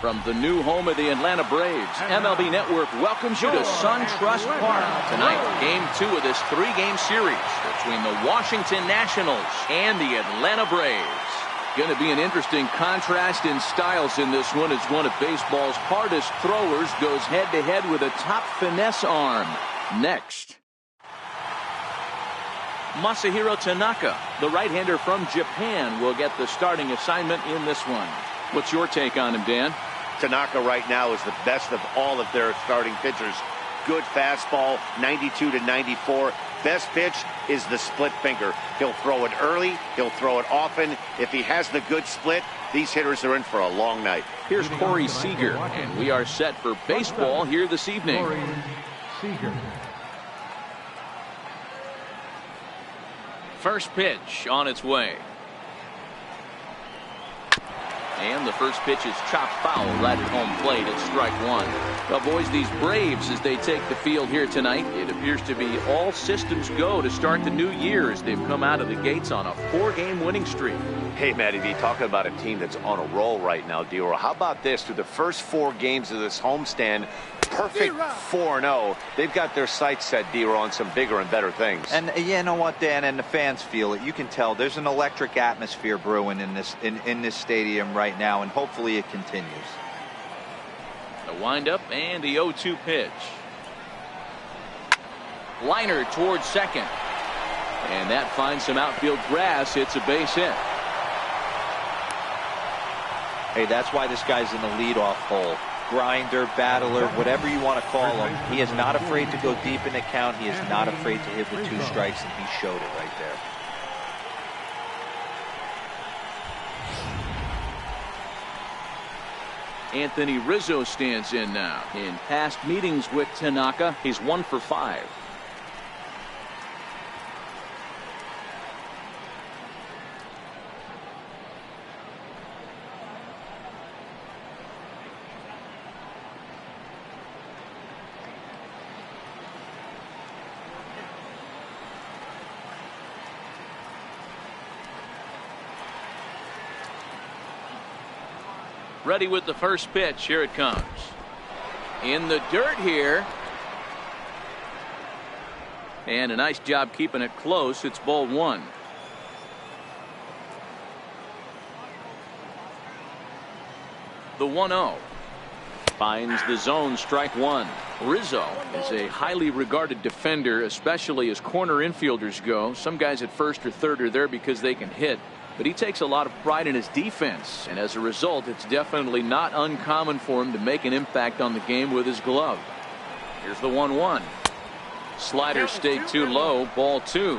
From the new home of the Atlanta Braves, MLB Network welcomes you to SunTrust Park. Tonight, Game 2 of this 3-game series between the Washington Nationals and the Atlanta Braves. Going to be an interesting contrast in styles in this one, as one of baseball's hardest throwers goes head-to-head with a top finesse arm. Next. Masahiro Tanaka, the right-hander from Japan, will get the starting assignment in this one. What's your take on him, Dan? Tanaka right now is the best of all of their starting pitchers. Good fastball, 92 to 94. Best pitch is the split finger. He'll throw it early. He'll throw it often. If he has the good split, these hitters are in for a long night. Here's Corey Seager, and we are set for baseball here this evening. First pitch on its way. And the first pitch is chopped foul right at home plate at strike one. Well, boys, these Braves, as they take the field here tonight, it appears to be all systems go to start the new year as they've come out of the gates on a 4-game winning streak. Hey, Matty V, talking about a team that's on a roll right now, D-Roll. How about this? Through the first 4 games of this homestand, perfect 4-0. They've got their sights set, D-Roll, on some bigger and better things. And you know what, Dan, and the fans feel it. You can tell there's an electric atmosphere brewing in this stadium right now, and hopefully it continues. The windup and the 0-2 pitch. Liner towards second. And that finds some outfield grass. It's a base hit. Hey, that's why this guy's in the leadoff hole. Grinder, battler, whatever you want to call him. He is not afraid to go deep in the count. He is not afraid to hit with 2 strikes, and he showed it right there. Anthony Rizzo stands in now. In past meetings with Tanaka, he's 1 for 5. Ready with the first pitch. Here it comes. In the dirt here. And a nice job keeping it close. It's ball 1. The 1-0. Finds the zone, strike 1. Rizzo is a highly regarded defender, especially as corner infielders go. Some guys at first or third are there because they can hit. But he takes a lot of pride in his defense, and as a result, it's definitely not uncommon for him to make an impact on the game with his glove. Here's the 1-1. Slider stayed too low, ball 2.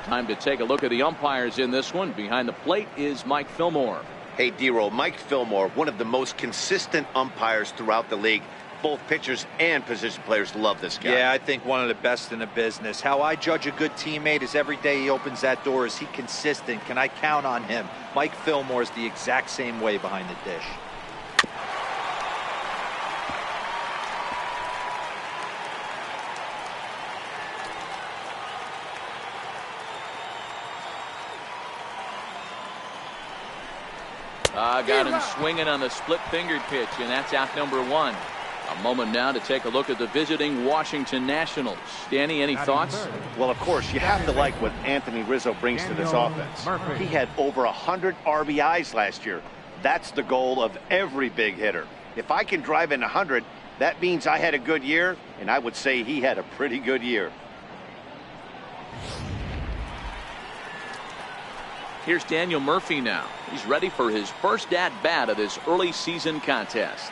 Time to take a look at the umpires in this one. Behind the plate is Mike Fillmore. Hey, D-Roll, Mike Fillmore, one of the most consistent umpires throughout the league. Both pitchers and position players love this guy. Yeah, I think one of the best in the business. How I judge a good teammate is every day he opens that door. Is he consistent? Can I count on him? Mike Fillmore is the exact same way behind the dish. Got him swinging on the split-fingered pitch, and that's out number 1. A moment now to take a look at the visiting Washington Nationals. Danny, any thoughts? Well, of course, you have to like what Anthony Rizzo brings to this offense. He had over 100 RBIs last year. That's the goal of every big hitter. If I can drive in 100, that means I had a good year, and I would say he had a pretty good year. Here's Daniel Murphy now. He's ready for his first at-bat of this early season contest.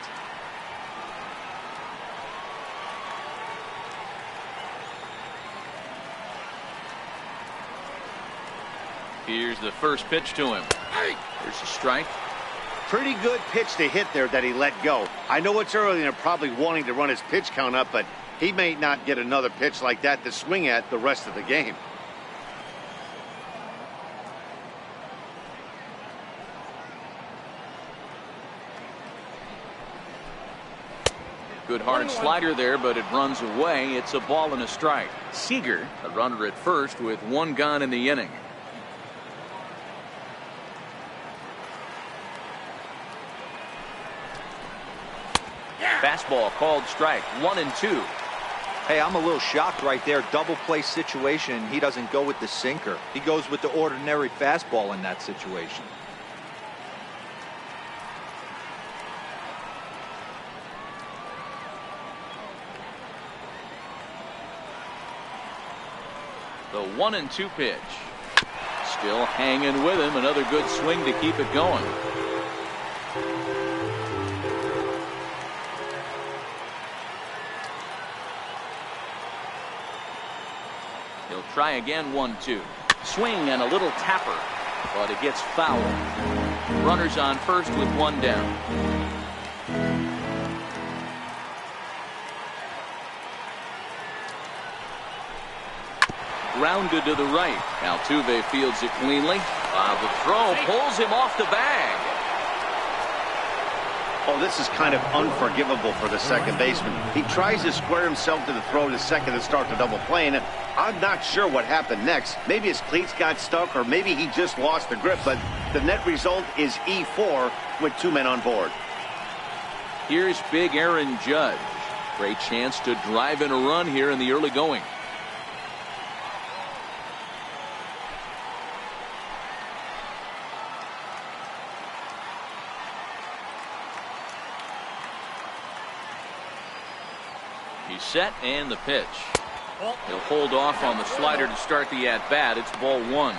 Here's the first pitch to him. There's a strike. Pretty good pitch to hit there that he let go. I know it's early and they're probably wanting to run his pitch count up, but he may not get another pitch like that to swing at the rest of the game. Good hard slider there, but it runs away. It's a ball and a strike. Seager, a runner at first with 1 gone in the inning. Fastball called strike 1-2. Hey, I'm a little shocked right there. Double play situation. He doesn't go with the sinker. He goes with the ordinary fastball in that situation. The 1-2 pitch. Still hanging with him. Another good swing to keep it going. He'll try again. 1-2. Swing and a little tapper, but it gets foul. Runners on first with one down. Grounded to the right. Altuve fields it cleanly. The throw pulls him off the bag. Oh, this is kind of unforgivable for the second baseman. He tries to square himself to the throw to second to start the double play, and I'm not sure what happened next. Maybe his cleats got stuck, or maybe he just lost the grip, but the net result is E4 with 2 men on board. Here's big Aaron Judge. Great chance to drive in a run here in the early going. He's set, and the pitch. He'll hold off on the slider to start the at-bat. It's ball 1.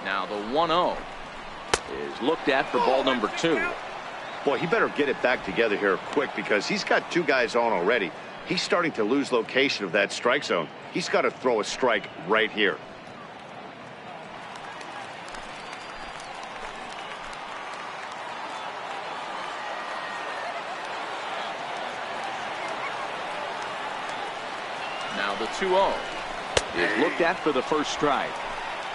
Now the 1-0 is looked at for ball number 2. Boy, he better get it back together here quick, because he's got 2 guys on already. He's starting to lose location of that strike zone. He's got to throw a strike right here. Now the 2-0 is looked at for the first strike.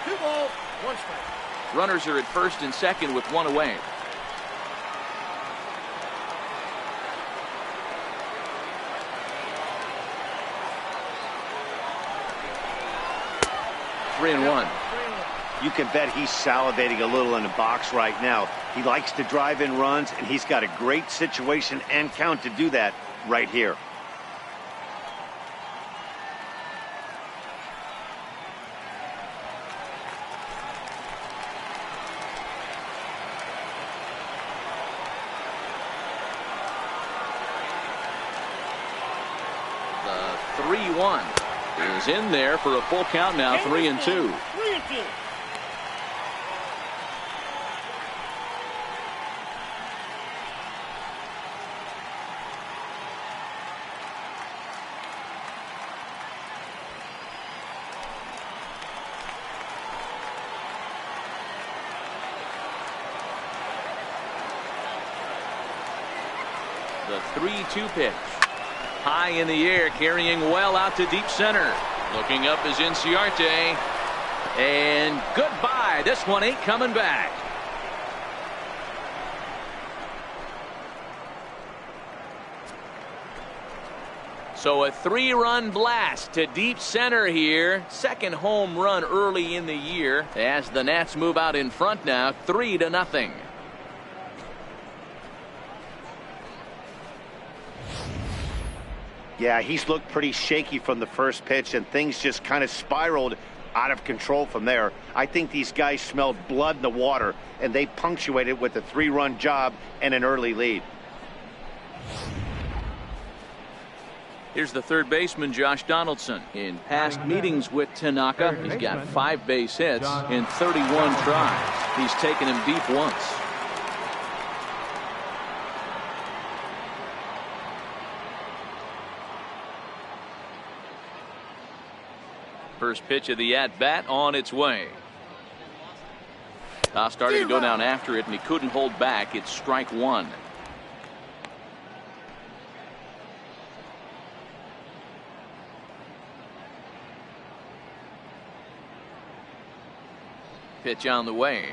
2 balls, 1 strike. Runners are at first and second with 1 away. Three and 1. You can bet he's salivating a little in the box right now. He likes to drive in runs, and he's got a great situation and count to do that right here. The 3-1 is in there for a full count now. 3-2. 3-2. The 3-2 pitch. High in the air, carrying well out to deep center. Looking up is Inciarte. And goodbye. This one ain't coming back. So a 3-run blast to deep center here. Second home run early in the year as the Nats move out in front now, 3-0. Yeah, he's looked pretty shaky from the first pitch, and things just kind of spiraled out of control from there. I think these guys smelled blood in the water, and they punctuated with a 3-run job and an early lead. Here's the third baseman, Josh Donaldson. In past meetings with Tanaka, he's got 5 base hits in 31 tries. He's taken him deep once. First pitch of the at-bat on its way. Toss started to go down after it, and he couldn't hold back. It's strike 1. Pitch on the way.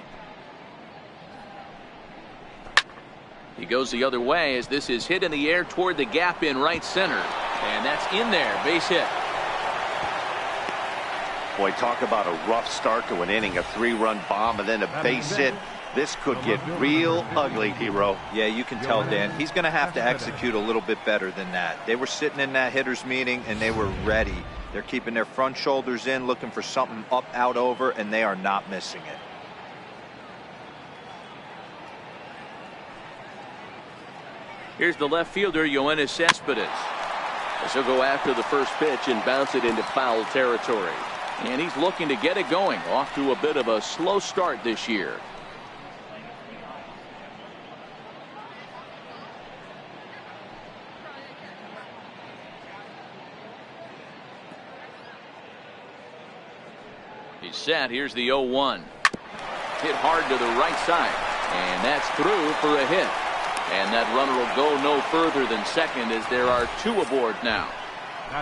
He goes the other way as this is hit in the air toward the gap in right center. And that's in there. Base hit. Boy, talk about a rough start to an inning. A 3-run bomb and then a base hit. This could get real ugly, Hero. Yeah, you can tell, Dan. He's going to have to execute a little bit better than that. They were sitting in that hitters meeting, and they were ready. They're keeping their front shoulders in, looking for something up, out, over, and they are not missing it. Here's the left fielder, Yoenis Cespedes. He'll go after the first pitch and bounce it into foul territory. And he's looking to get it going. Off to a bit of a slow start this year. He's set. Here's the 0-1. Hit hard to the right side. And that's through for a hit. And that runner will go no further than second as there are 2 aboard now.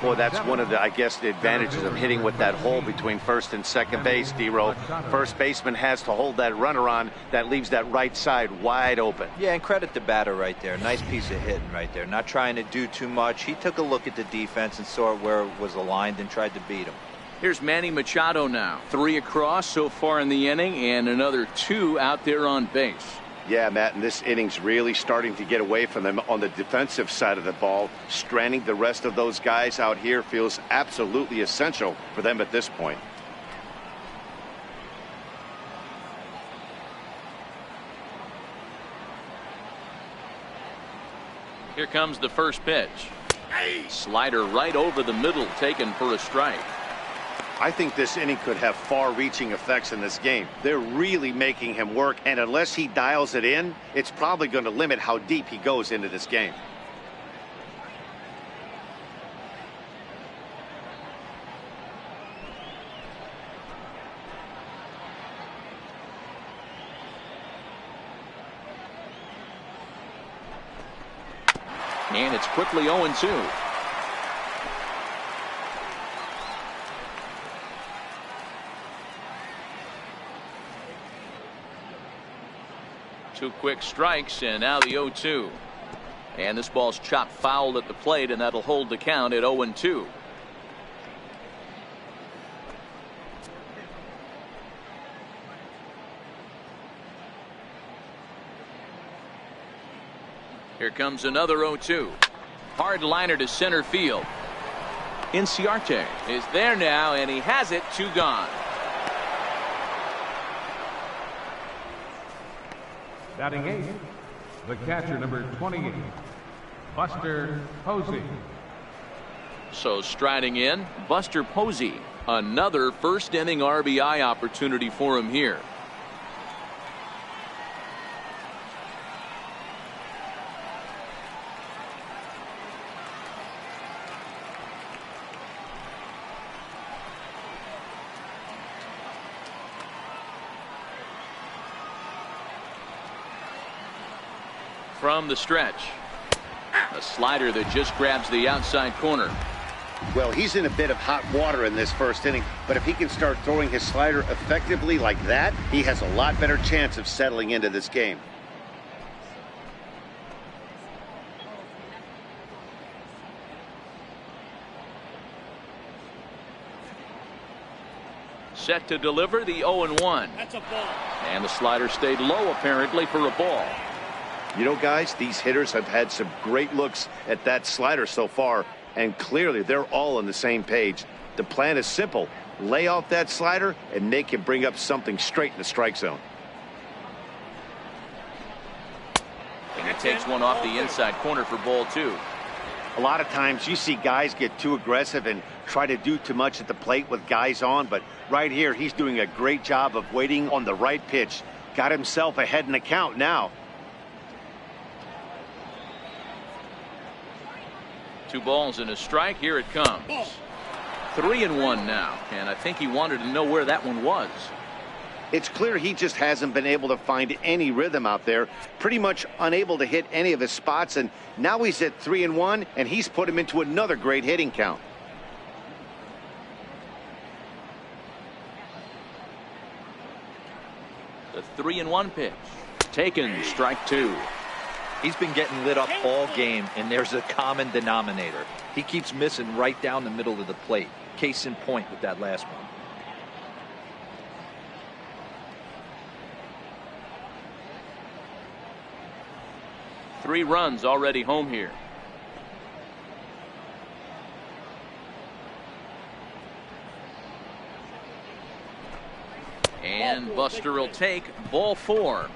Well, that's one of the, I guess, the advantages of hitting with that hole between first and second base, D-Row. First baseman has to hold that runner on. That leaves that right side wide open. Yeah, and credit the batter right there. Nice piece of hitting right there. Not trying to do too much. He took a look at the defense and saw where it was aligned and tried to beat him. Here's Manny Machado now. 3 across so far in the inning and another 2 out there on base. Yeah, Matt, and this inning's really starting to get away from them on the defensive side of the ball. Stranding the rest of those guys out here feels absolutely essential for them at this point. Here comes the first pitch. Slider right over the middle, taken for a strike. I think this inning could have far-reaching effects in this game. They're really making him work, and unless he dials it in, it's probably going to limit how deep he goes into this game. And it's quickly 0-2. Two quick strikes, and now the 0-2. And this ball's chopped foul at the plate, and that'll hold the count at 0-2. Here comes another 0-2. Hard liner to center field. Inciarte is there now, and he has it. 2 gone. Batting 8, the catcher, number 28, Buster Posey. So striding in, Buster Posey. Another first inning RBI opportunity for him here. From the stretch, a slider that just grabs the outside corner. Well, he's in a bit of hot water in this first inning, but if he can start throwing his slider effectively like that, he has a lot better chance of settling into this game. Set to deliver the 0-1. That's a ball. And the slider stayed low apparently for a ball. You know, guys, these hitters have had some great looks at that slider so far, and clearly they're all on the same page. The plan is simple. Lay off that slider and make him bring up something straight in the strike zone. And he takes one off the inside corner for ball 2. A lot of times you see guys get too aggressive and try to do too much at the plate with guys on, but right here he's doing a great job of waiting on the right pitch. Got himself ahead in the count now. 2 balls and a strike. Here it comes. 3-1 now, and I think he wanted to know where that one was. It's clear he just hasn't been able to find any rhythm out there. Pretty much unable to hit any of his spots, and now he's at 3-1, and he's put him into another great hitting count. The 3-1 pitch. Taken, strike 2. He's been getting lit up all game, and there's a common denominator. He keeps missing right down the middle of the plate. Case in point with that last one. Three runs already home here. And Buster will take ball 4.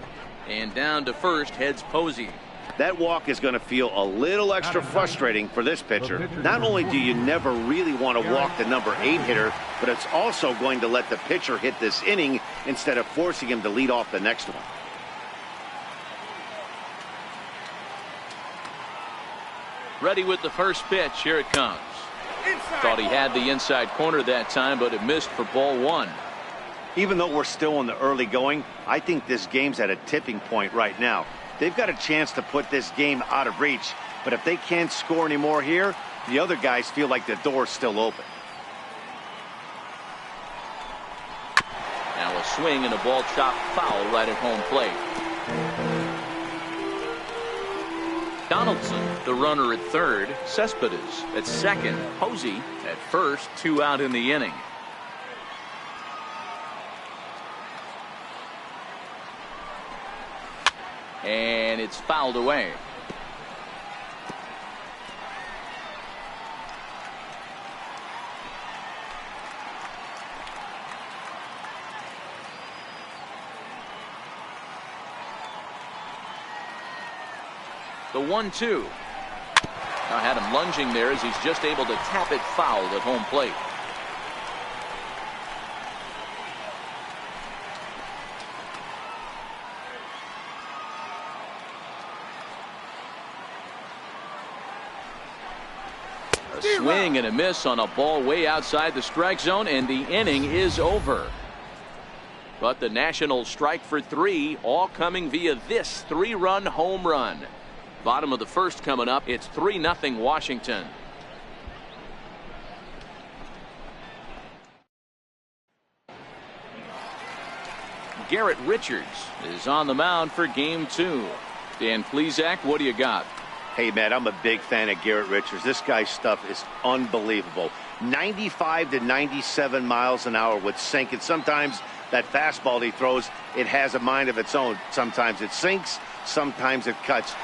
And down to first heads Posey. That walk is going to feel a little extra frustrating for this pitcher. Not only do you never really want to walk the number 8 hitter, but it's also going to let the pitcher hit this inning instead of forcing him to lead off the next one. Ready with the first pitch. Here it comes. Thought he had the inside corner that time, but it missed for ball 1. Even though we're still in the early going, I think this game's at a tipping point right now. They've got a chance to put this game out of reach, but if they can't score any more here, the other guys feel like the door's still open. Now a swing and a ball chopped foul right at home plate. Donaldson, the runner at third. Cespedes at second. Posey at first. 2 out in the inning. And it's fouled away. The 1-2. Now had him lunging there as he's just able to tap it foul at home plate. A swing and a miss on a ball way outside the strike zone, and the inning is over. But the Nationals strike for 3, all coming via this 3-run home run. Bottom of the first coming up. It's 3-0 Washington. Garrett Richards is on the mound for game 2. Dan Plesac, what do you got? Hey, Matt, I'm a big fan of Garrett Richards. This guy's stuff is unbelievable. 95 to 97 miles an hour with sink, and sometimes that fastball he throws, it has a mind of its own. Sometimes it sinks, sometimes it cuts.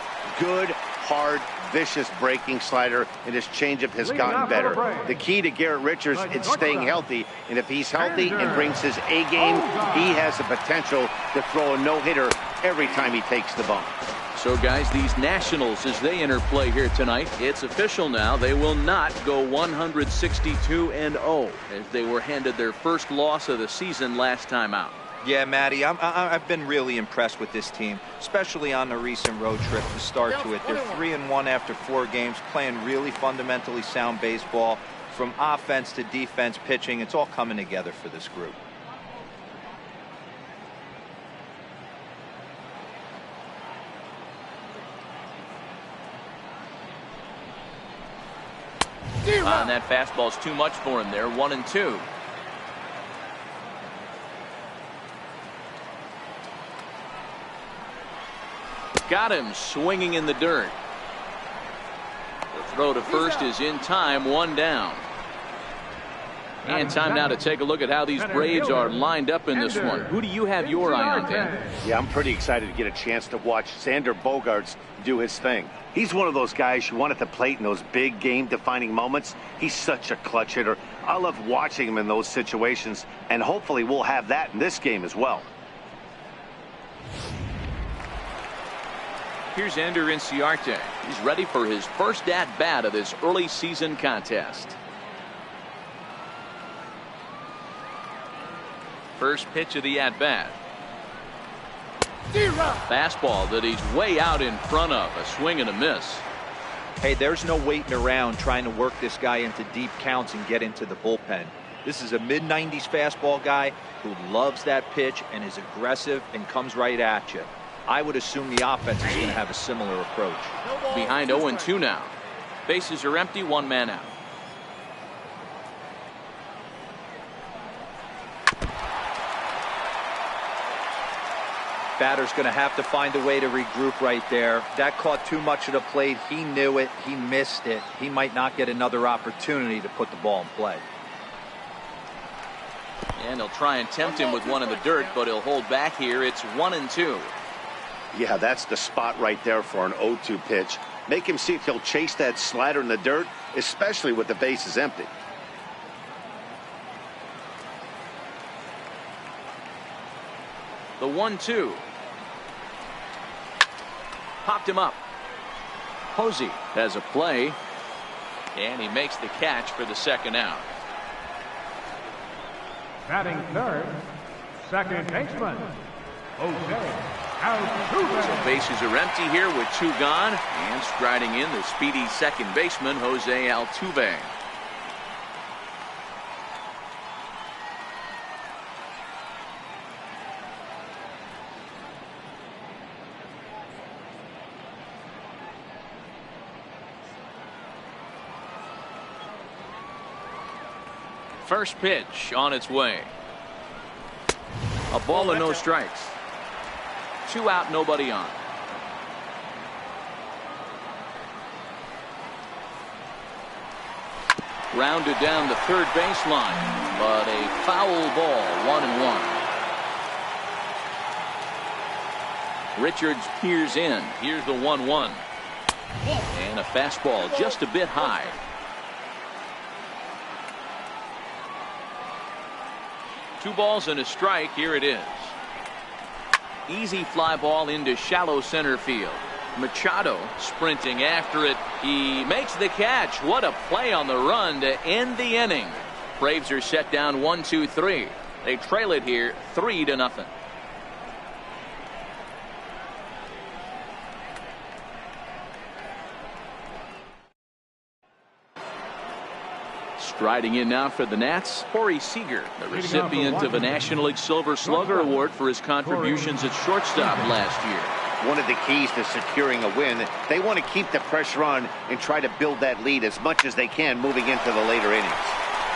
Good, hard, vicious breaking slider, and his changeup has gotten better. The key to Garrett Richards is staying healthy, and if he's healthy and brings his A game, he has the potential to throw a no-hitter every time he takes the bump. So, guys, these Nationals, as they enter play here tonight, it's official now. They will not go 162-0 as they were handed their first loss of the season last time out. Yeah, Matty, I've been really impressed with this team, especially on the recent road trip to start to it. They're 3-1 after 4 games, playing really fundamentally sound baseball. From offense to defense, pitching, it's all coming together for this group. And that fastball's too much for him there. 1-2. Got him swinging in the dirt. The throw to first is in time. 1 down. And time now to take a look at how these Braves are lined up in this one. Who do you have your eye on, Dan? Yeah, I'm pretty excited to get a chance to watch Xander Bogaerts do his thing. He's one of those guys you want at the plate in those big game-defining moments. He's such a clutch hitter. I love watching him in those situations, and hopefully we'll have that in this game as well. Here's Ender Inciarte. He's ready for his first at-bat of this early season contest. First pitch of the at-bat. Fastball that he's way out in front of. A swing and a miss. Hey, there's no waiting around trying to work this guy into deep counts and get into the bullpen. This is a mid-90s fastball guy who loves that pitch and is aggressive and comes right at you. I would assume the offense is going to have a similar approach. Behind 0-2 now. Bases are empty, 1 man out. Batter's going to have to find a way to regroup right there. That caught too much of the plate. He knew it. He missed it. He might not get another opportunity to put the ball in play. And he'll try and tempt him with one in the dirt, but he'll hold back here. It's 1-2. Yeah, that's the spot right there for an 0-2 pitch. Make him see if he'll chase that slider in the dirt, especially with the bases empty. The 1-2. Popped him up. Posey has a play, and he makes the catch for the second out. Batting third, second baseman, Jose Altuve. So bases are empty here with 2 gone, and striding in the speedy second baseman, Jose Altuve. First pitch on its way. A ball and no strikes. 2 out, nobody on. Rounded down the third baseline, but a foul ball, 1-1. Richards peers in. Here's the 1-1. And a fastball just a bit high. Two balls and a strike. Here it is. Easy fly ball into shallow center field. Machado sprinting after it. He makes the catch. What a play on the run to end the inning. Braves are set down 1-2-3. They trail it here 3-0. Striding in now for the Nats, Corey Seager, the recipient of a National League Silver Slugger Award for his contributions at shortstop last year. One of the keys to securing a win, they want to keep the pressure on and try to build that lead as much as they can moving into the later innings.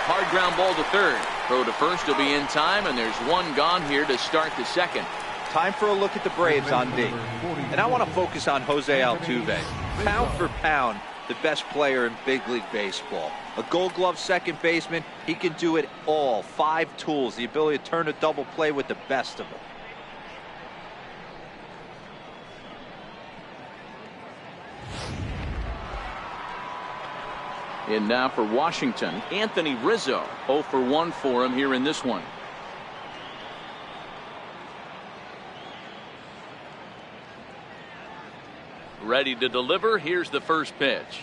Hard ground ball to third. Throw to first will be in time, and there's one gone here to start the second. Time for a look at the Braves on D. And I want to focus on Jose Altuve. Pound for pound, the best player in big league baseball. A Gold Glove second baseman, he can do it all. 5 tools, the ability to turn a double play with the best of them. And now for Washington, Anthony Rizzo. 0 for 1 for him here in this one. Ready to deliver. Here's the first pitch.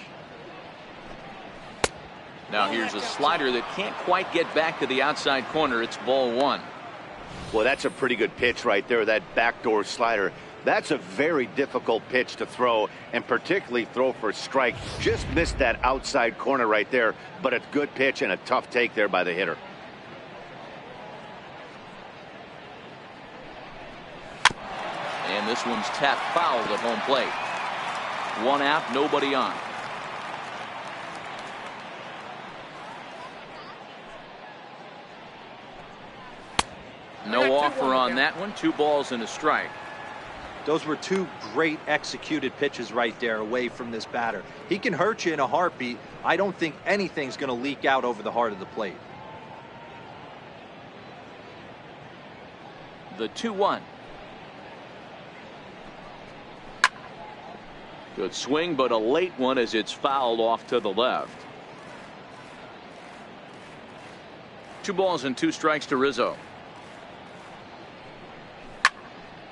Now here's a slider that can't quite get back to the outside corner. It's ball 1. Well, that's a pretty good pitch right there, that backdoor slider. That's a very difficult pitch to throw, and particularly throw for a strike. Just missed that outside corner right there, but a good pitch and a tough take there by the hitter. And this one's tapped foul at home plate. 1 out, nobody on. No offer on that one. 2 balls and a strike. Those were 2 great executed pitches right there away from this batter. He can hurt you in a heartbeat. I don't think anything's going to leak out over the heart of the plate. The 2-1. Good swing, but a late one as it's fouled off to the left. 2 balls and 2 strikes to Rizzo.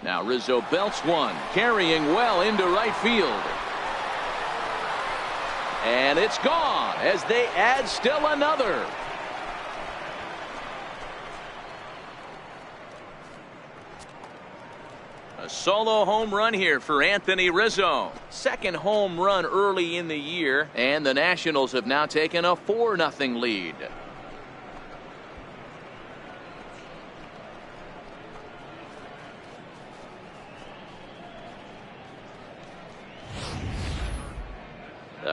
Now Rizzo belts one, carrying well into right field. And it's gone as they add still another. A solo home run here for Anthony Rizzo. Second home run early in the year, and the Nationals have now taken a 4-0 lead.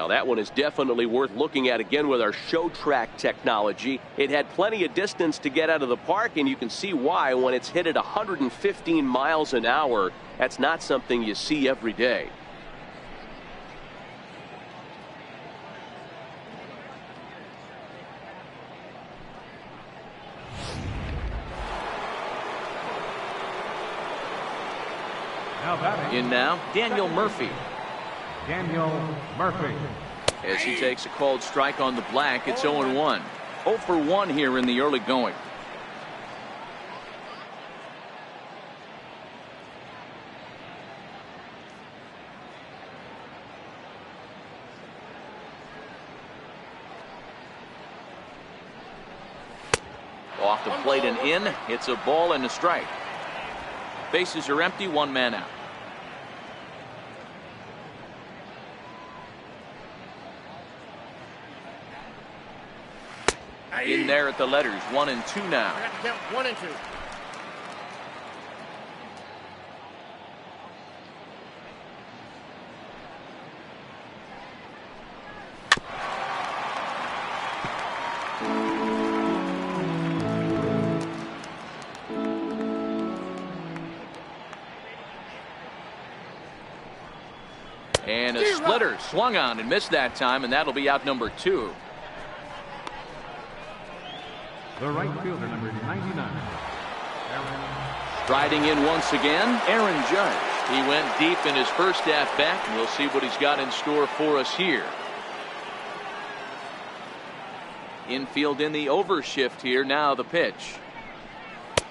Now that one is definitely worth looking at again with our show track technology. It had plenty of distance to get out of the park, and you can see why when it's hit at 115 miles an hour. That's not something you see every day. In now, Daniel Murphy. Daniel Murphy. As he takes a called strike on the black, it's 0-1. 0 for 1 here in the early going. Off the plate and in. It's a ball and a strike. Bases are empty, 1 man out. In there at the letters, 1 and 2 now. I got to count 1 and 2. And a splitter swung on and missed that time, and that'll be out number 2. The right fielder, number 99. Striding in once again, Aaron Judge. He went deep in his first at-bat, and we'll see what he's got in store for us here. Infield in the overshift here. Now the pitch.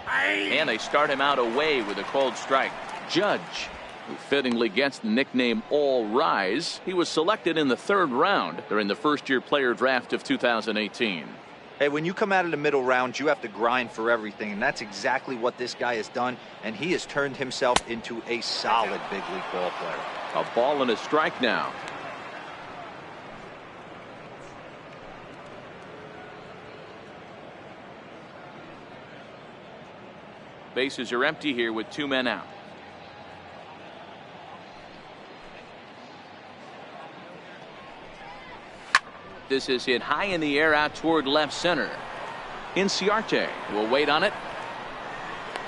And they start him out away with a called strike. Judge, who fittingly gets the nickname All Rise. He was selected in the 3rd round during the first-year player draft of 2018. Hey, when you come out of the middle rounds, you have to grind for everything, and that's exactly what this guy has done, and he has turned himself into a solid big league ball player. A ball and a strike now. Bases are empty here with 2 men out. This is hit high in the air out toward left center. Inciarte will wait on it.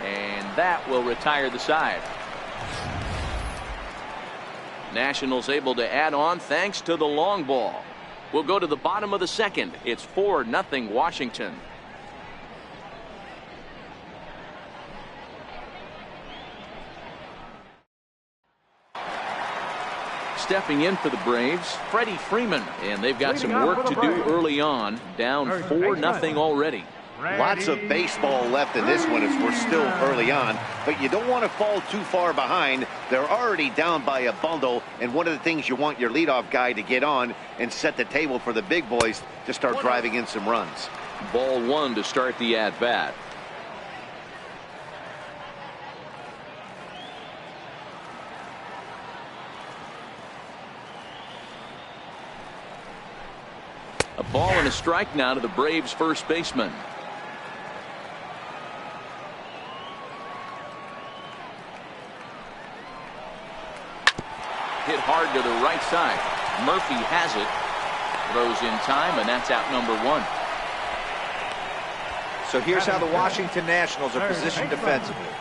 And that will retire the side. Nationals able to add on thanks to the long ball. We'll go to the bottom of the 2nd. It's 4-0 Washington. Stepping in for the Braves, Freddie Freeman, and they've got some work to do early on. Down 4-0 already. Lots of baseball left in this one as we're still early on, but you don't want to fall too far behind. They're already down by a bundle, and one of the things you want your leadoff guy to get on and set the table for the big boys to start driving in some runs. Ball 1 to start the at-bat. A ball and a strike now to the Braves first baseman. Hit hard to the right side. Murphy has it. Throws in time, and that's out number 1. So here's how the Washington Nationals are positioned defensively.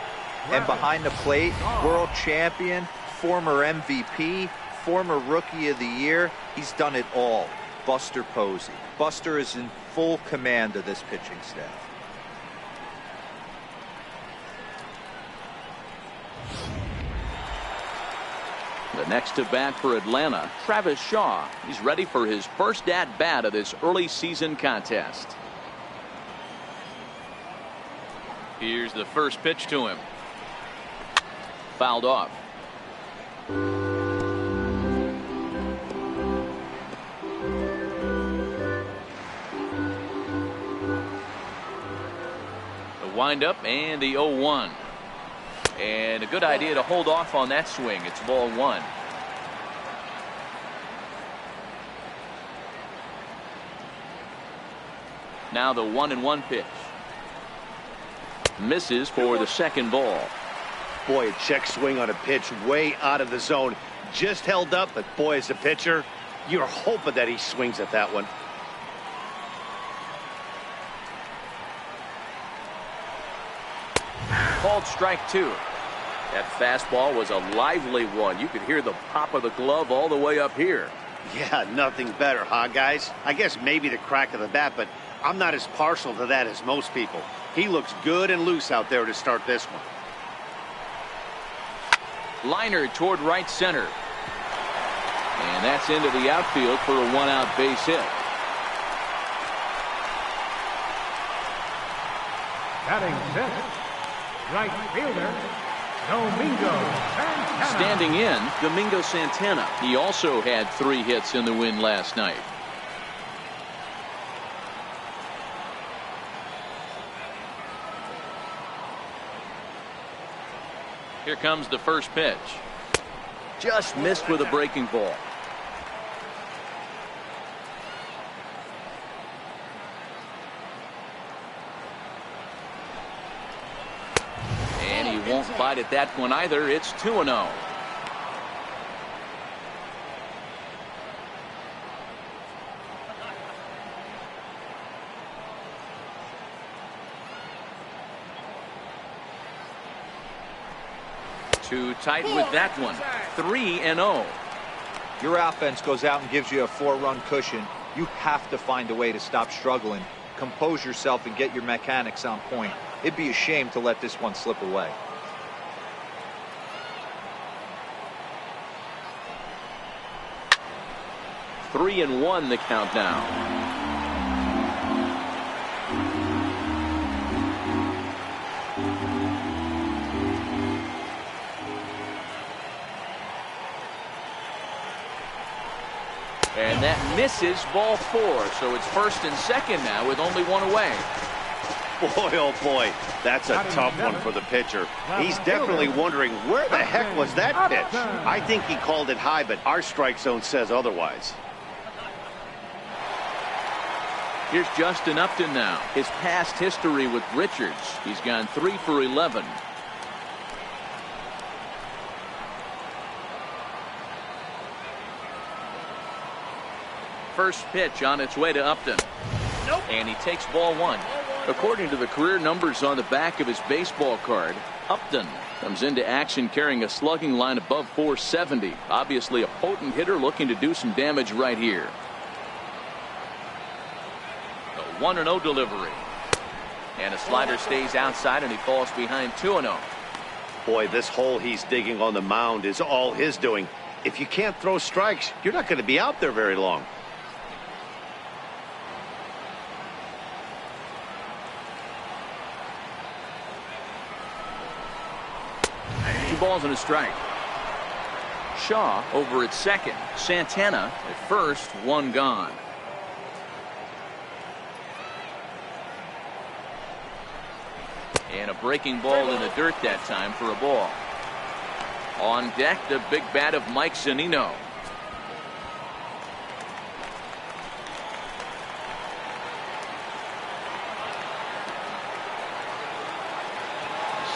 And behind the plate, world champion, former MVP, former Rookie of the Year, he's done it all. Buster Posey. Buster is in full command of this pitching staff. The next to bat for Atlanta, Travis Shaw. He's ready for his first at-bat of this early season contest. Here's the first pitch to him. Fouled off. Wind up and the 0-1. And a good idea to hold off on that swing. It's ball 1. Now the 1-1 pitch. Misses for the second ball. Boy, a check swing on a pitch way out of the zone. Just held up, but boy, as a pitcher, You're hoping that he swings at that one. Called strike 2. That fastball was a lively one. You could hear the pop of the glove all the way up here. Yeah, nothing better, huh, guys? I guess maybe the crack of the bat, but I'm not as partial to that as most people. He looks good and loose out there to start this one. Liner toward right center. And that's into the outfield for a one-out base hit. Batting sixth, right fielder, Domingo Santana. Standing in, Domingo Santana. He also had 3 hits in the win last night. Here comes the first pitch. Just missed with a breaking ball. And he won't bite at that one either. It's 2-0. Too tight with that one. 3-0. Your offense goes out and gives you a 4-run cushion. You have to find a way to stop struggling, compose yourself, and get your mechanics on point. It'd be a shame to let this one slip away. Three and 1 the count now. And that misses, ball 4. So it's first and second now with only 1 away. Boy, oh boy, that's a tough one for the pitcher. He's definitely wondering where the heck was that pitch. I think he called it high, but our strike zone says otherwise. Here's Justin Upton now. His past history with Richards. He's gone 3 for 11. First pitch on its way to Upton. Nope. And he takes ball 1. According to the career numbers on the back of his baseball card, Upton comes into action carrying a slugging line above 470. Obviously a potent hitter looking to do some damage right here. The 1-0 delivery. And a slider stays outside and he falls behind 2-0. Boy, this hole he's digging on the mound is all his doing. If you can't throw strikes, you're not going to be out there very long. 2 balls and a strike. Shaw over at second. Santana at first. 1 gone. And a breaking ball in the dirt that time for a ball. On deck, the big bat of Mike Zunino.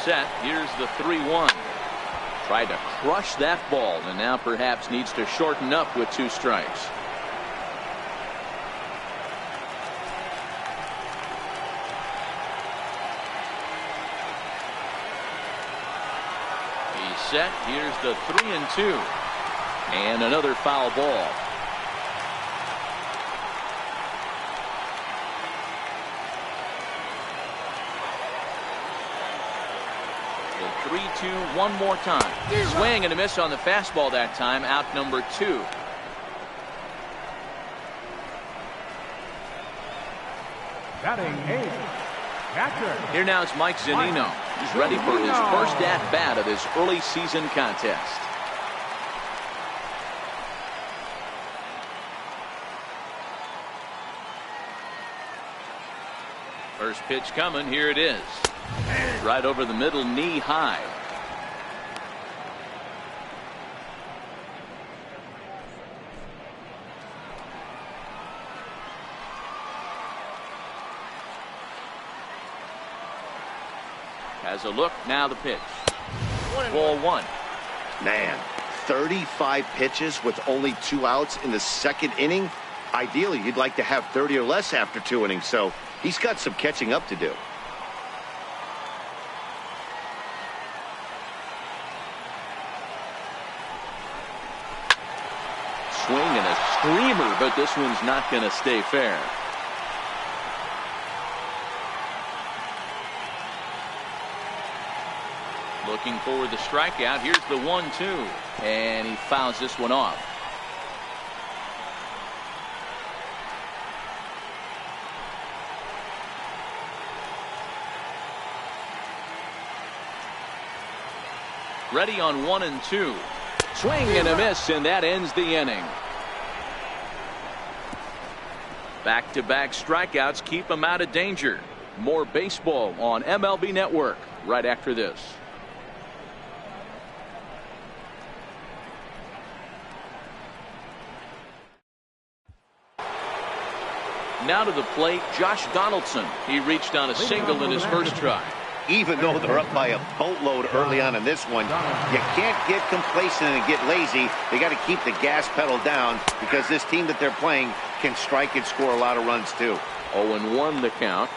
Set. Here's the 3-1. Tried to crush that ball and now perhaps needs to shorten up with 2 strikes. He's set. Here's the 3-2. And another foul ball. The 3-2 one more time. Swing and a miss on the fastball that time. Out number 2. Batting 8th, catcher. Here now is Mike Zunino. He's ready for his first at-bat of this early season contest. First pitch coming. Here it is. Right over the middle, knee high. Has a look. Now the pitch. Ball 1. Man, 35 pitches with only 2 outs in the second inning. Ideally, you'd like to have 30 or less after 2 innings, so he's got some catching up to do. Swing and a screamer, but this one's not going to stay fair. Looking for the strikeout. Here's the 1-2, and he fouls this one off. Ready on 1 and 2. Swing and a miss, and that ends the inning. Back-to-back strikeouts keep him out of danger. More baseball on MLB Network right after this. Now to the plate, Josh Donaldson. He reached on a single in his first try. Even though they're up by a boatload early on in this one, you can't get complacent and get lazy. They got to keep the gas pedal down because this team that they're playing can strike and score a lot of runs too. 0-1 the count.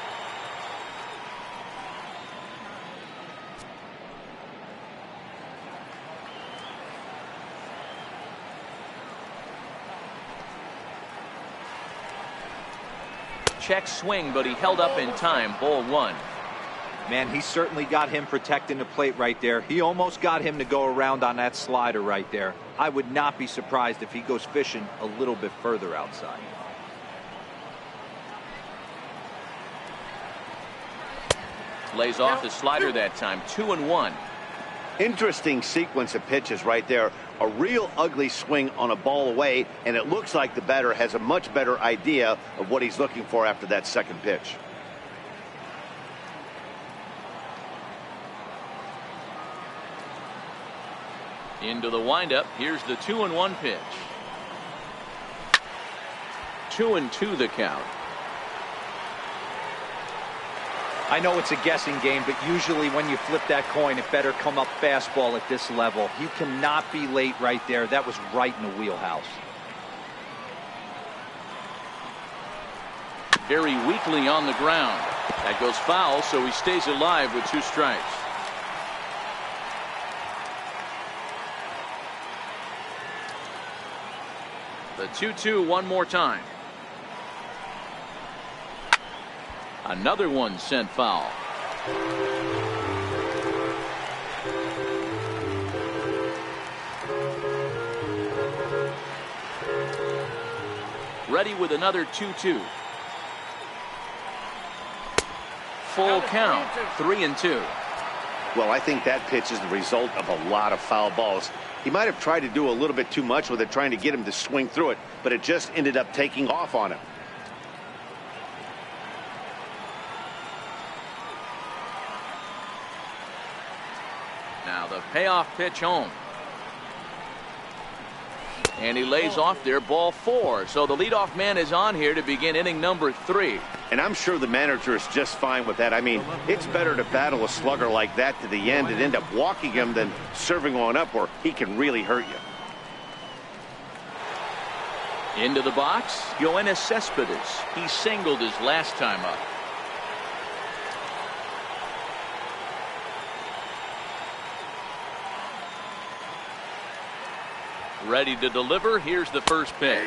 Check swing, but he held up in time. Ball 1. Man, he certainly got him protecting the plate right there. He almost got him to go around on that slider right there. I would not be surprised if he goes fishing a little bit further outside. Lays off the slider that time. 2-1. Interesting sequence of pitches right there. A real ugly swing on a ball away, and it looks like the batter has a much better idea of what he's looking for after that second pitch. Into the windup. Here's the 2-1 pitch. 2-2 the count. I know it's a guessing game, but usually when you flip that coin, it better come up fastball at this level. He cannot be late right there. That was right in the wheelhouse. Very weakly on the ground. That goes foul, so he stays alive with 2 strikes. The 2-2 one more time. Another one sent foul. Ready with another 2-2. Full count. 3-2. Well, I think that pitch is the result of a lot of foul balls. He might have tried to do a little bit too much with it, trying to get him to swing through it, but it just ended up taking off on him. Now the payoff pitch home. And he lays off there, ball 4. So the leadoff man is on here to begin inning number 3. And I'm sure the manager is just fine with that. I mean, it's better to battle a slugger like that to the end and end up walking him than serving one up where he can really hurt you. Into the box, Yoenis Cespedes. He singled his last time up. Ready to deliver. Here's the first pitch.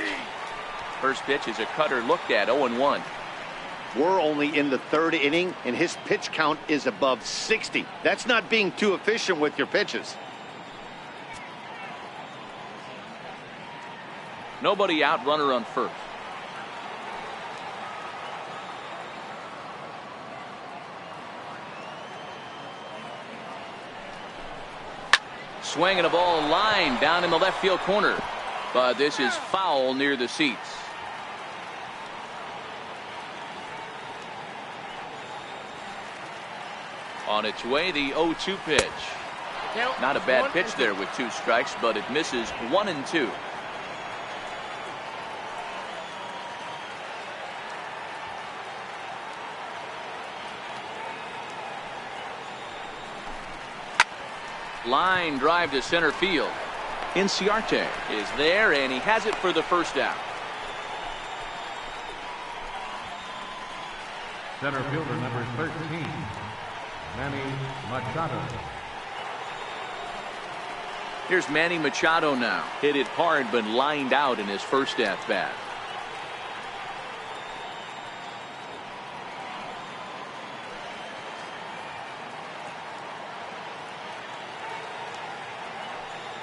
First pitch is a cutter looked at. 0-1. We're only in the 3rd inning, and his pitch count is above 60. That's not being too efficient with your pitches. Nobody out, runner on first. Swing and a ball line down in the left field corner. But this is foul near the seats. On its way, the 0-2 pitch. Not a bad pitch there with 2 strikes, but it misses 1-2. Line drive to center field. Inciarte is there, and he has it for the first out. Center fielder number 13, Manny Machado. Here's Manny Machado now. Hit it hard, but lined out in his first at bat.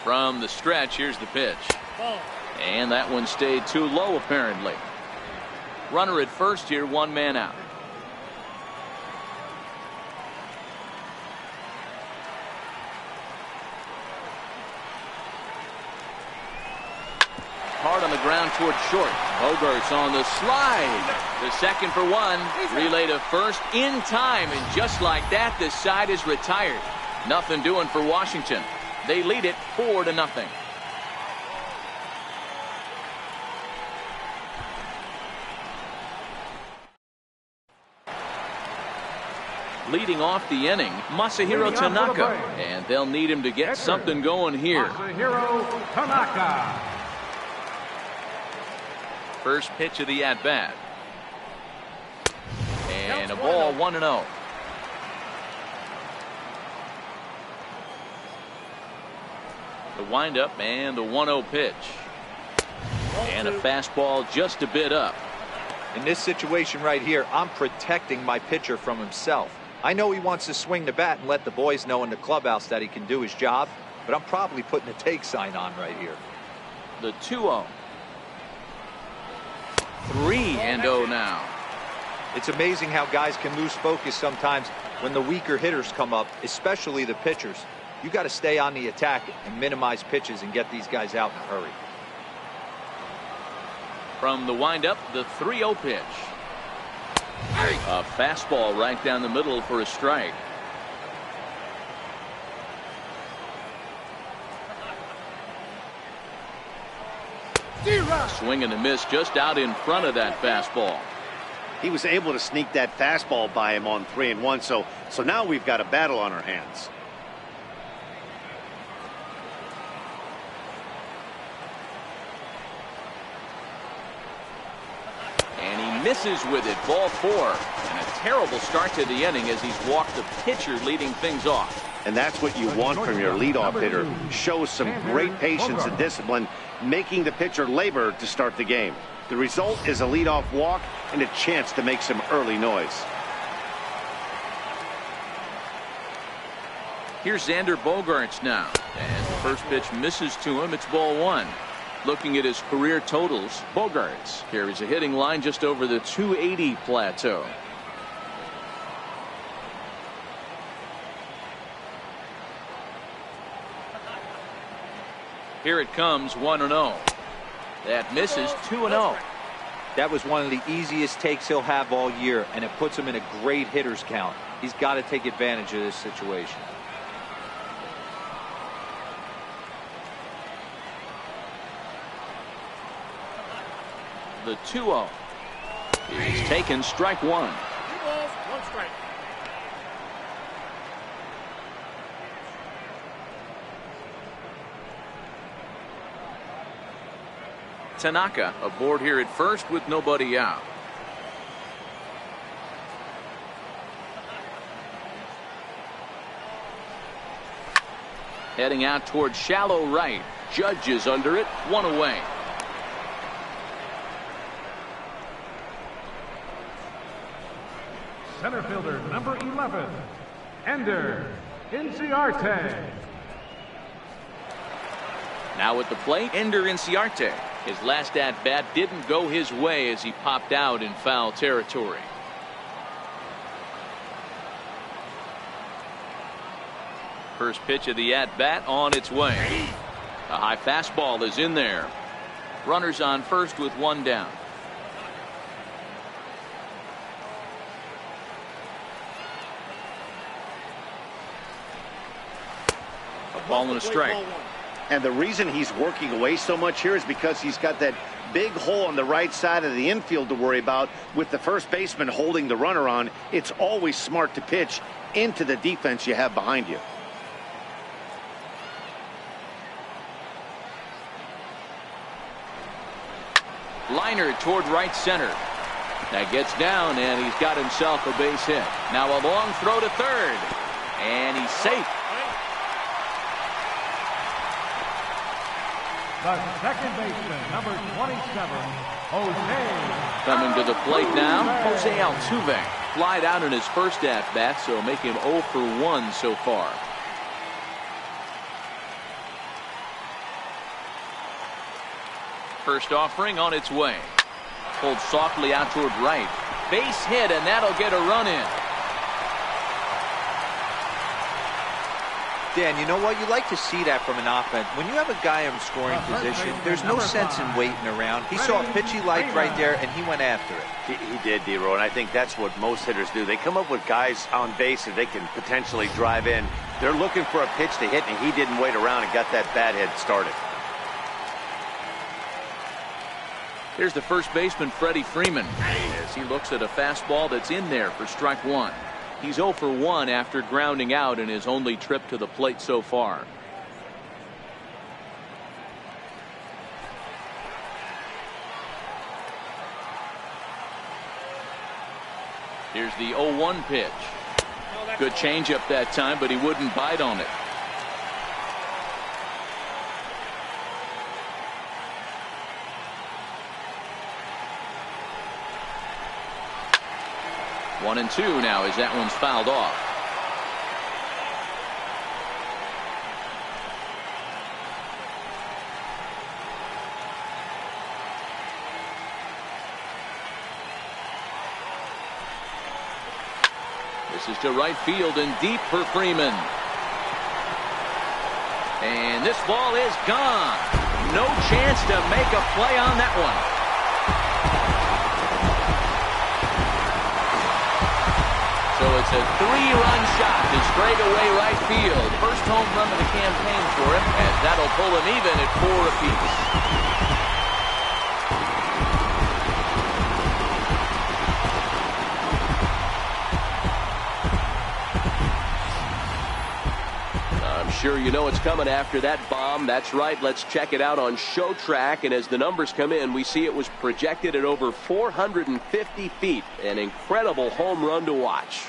From the stretch, here's the pitch. And that one stayed too low, apparently. Runner at first here, one man out. Hard on the ground toward short. Bogarts on the slide. The second for one. Relay to first in time. And just like that, the side is retired. Nothing doing for Washington. They lead it 4-0. Leading off the inning, Masahiro Tanaka. And they'll need him to get something going here. Masahiro Tanaka. First pitch of the at-bat. And a ball, 1-0. The windup and the 1-0 pitch. And a fastball just a bit up. In this situation right here, I'm protecting my pitcher from himself. I know he wants to swing the bat and let the boys know in the clubhouse that he can do his job, but I'm probably putting a take sign on right here. The 2-0. 3-0 now. It's amazing how guys can lose focus sometimes when the weaker hitters come up, especially the pitchers. You got to stay on the attack and minimize pitches and get these guys out in a hurry. From the windup, the 3-0 pitch. A fastball right down the middle for a strike. Swing and a miss just out in front of that fastball. He was able to sneak that fastball by him on 3-1. So now we've got a battle on our hands. And he misses with it. Ball 4. And a terrible start to the inning as he's walked the pitcher leading things off. And that's what you want from your leadoff hitter. Shows some great patience and discipline, making the pitcher labor to start the game. The result is a leadoff walk and a chance to make some early noise. Here's Xander Bogaerts now. And the first pitch misses to him. It's ball 1. Looking at his career totals, Bogaerts carries a hitting line just over the 280 plateau. Here it comes, 1-0. That misses, 2-0. That was one of the easiest takes he'll have all year, and it puts him in a great hitter's count. He's got to take advantage of this situation. The 2-0 is taken, strike 1. 2 balls, 1 strike. Tanaka aboard here at first with nobody out. Heading out toward shallow right. Judge is under it, 1 away. Center fielder number 11, Ender Inciarte. Now at the plate, Ender Inciarte. His last at-bat didn't go his way as he popped out in foul territory. First pitch of the at-bat on its way. A high fastball is in there. Runners on first with 1 down. A ball and a strike. And the reason he's working away so much here is because he's got that big hole on the right side of the infield to worry about. With the first baseman holding the runner on, it's always smart to pitch into the defense you have behind you. Liner toward right center. That gets down, and he's got himself a base hit. Now a long throw to third, and he's safe. The second baseman, number 27, Jose. Coming to the plate now, Jose Altuve. Flied out in his first at-bat, so make him 0 for 1 so far. First offering on its way. Pulled softly out toward right. Base hit, and that'll get a run in. Dan, you know what? You like to see that from an offense. When you have a guy in scoring position, there's no sense in waiting around. He saw a pitch he liked right there, and he went after it. He did, D-Row, and I think that's what most hitters do. They come up with guys on base that they can potentially drive in. They're looking for a pitch to hit, and he didn't wait around and got that bat hit started. Here's the first baseman, Freddie Freeman, as he looks at a fastball that's in there for strike one. He's 0 for 1 after grounding out in his only trip to the plate so far. Here's the 0-1 pitch. Good changeup that time, but he wouldn't bite on it. One and two now as that one's fouled off. This is to right field and deep for Freeman. And this ball is gone. No chance to make a play on that one. So it's a 3-run shot to straightaway right field. First home run of the campaign for him, and that'll pull him even at 4 apiece. I'm sure you know what's coming after that bomb. That's right. Let's check it out on Show Track. And as the numbers come in, we see it was projected at over 450 feet. An incredible home run to watch.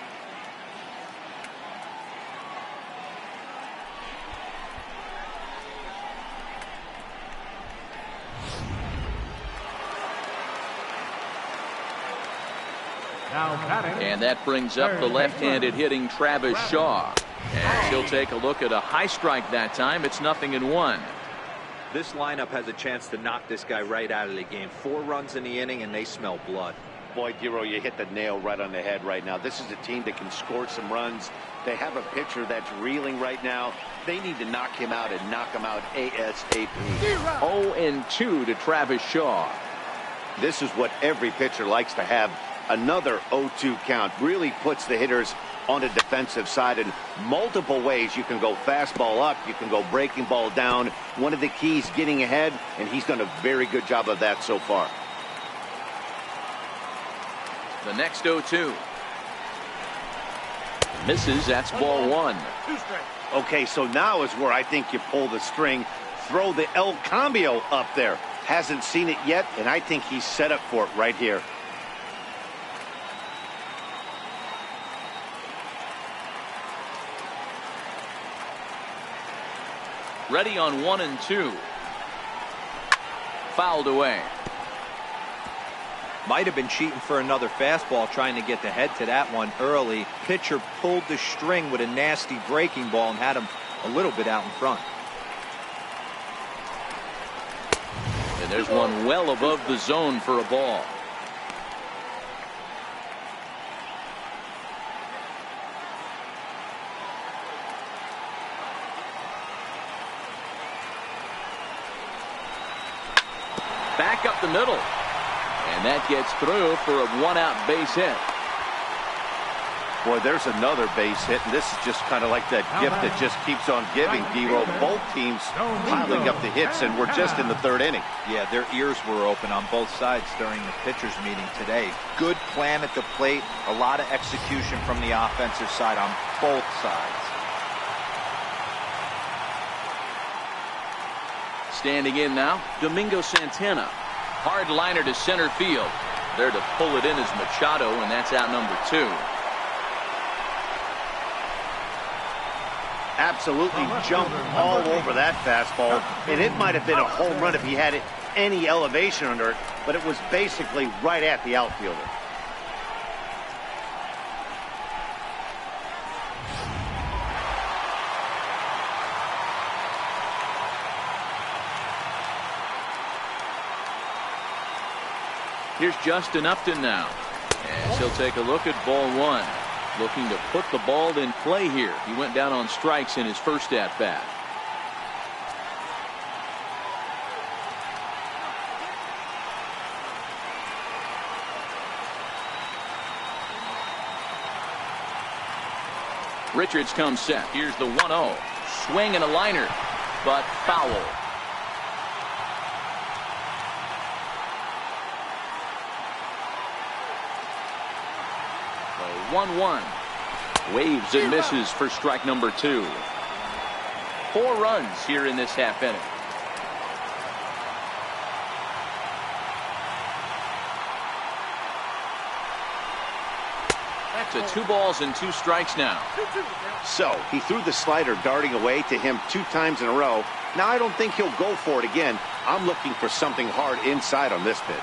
And that brings up the left-handed hitting Travis Shaw. And he'll take a look at a high strike that time. It's 0-1. This lineup has a chance to knock this guy right out of the game. 4 runs in the inning, and they smell blood. Boy, Giro, you hit the nail right on the head right now. This is a team that can score some runs. They have a pitcher that's reeling right now. They need to knock him out and knock him out ASAP. 0-2 to Travis Shaw. This is what every pitcher likes to have. Another 0-2 count really puts the hitters on the defensive side in multiple ways. You can go fastball up, you can go breaking ball down. One of the keys, getting ahead, and he's done a very good job of that so far. The next 0-2 misses. That's ball 1. Okay, so now is where I think you pull the string, throw the El Cambio up there. Hasn't seen it yet, and I think he's set up for it right here. Ready on 1 and 2. Fouled away. Might have been cheating for another fastball, trying to get the head to that one early. Pitcher pulled the string with a nasty breaking ball and had him a little bit out in front. And there's one well above the zone for a ball. Back up the middle. And that gets through for a 1-out base hit. Boy, there's another base hit, and this is just kind of like that gift that just keeps on giving, D-Row. Both teams piling up the hits, and we're just in the 3rd inning. Yeah, their ears were open on both sides during the pitchers meeting today. Good plan at the plate, a lot of execution from the offensive side on both sides. Standing in now, Domingo Santana. Hard liner to center field. There to pull it in is Machado, and that's out number 2. Absolutely jumped all over that fastball, and it might have been a home run if he had any elevation under it, but it was basically right at the outfielder. Here's Justin Upton now, as he'll take a look at ball 1. Looking to put the ball in play here. He went down on strikes in his first at bat. Richards comes set. Here's the 1-0. Swing and a liner, but foul. The 1-1. Waves and misses for strike number 2. 4 runs here in this half inning. Back to 2 balls and 2 strikes now. So he threw the slider darting away to him 2 times in a row. Now I don't think he'll go for it again. I'm looking for something hard inside on this pitch.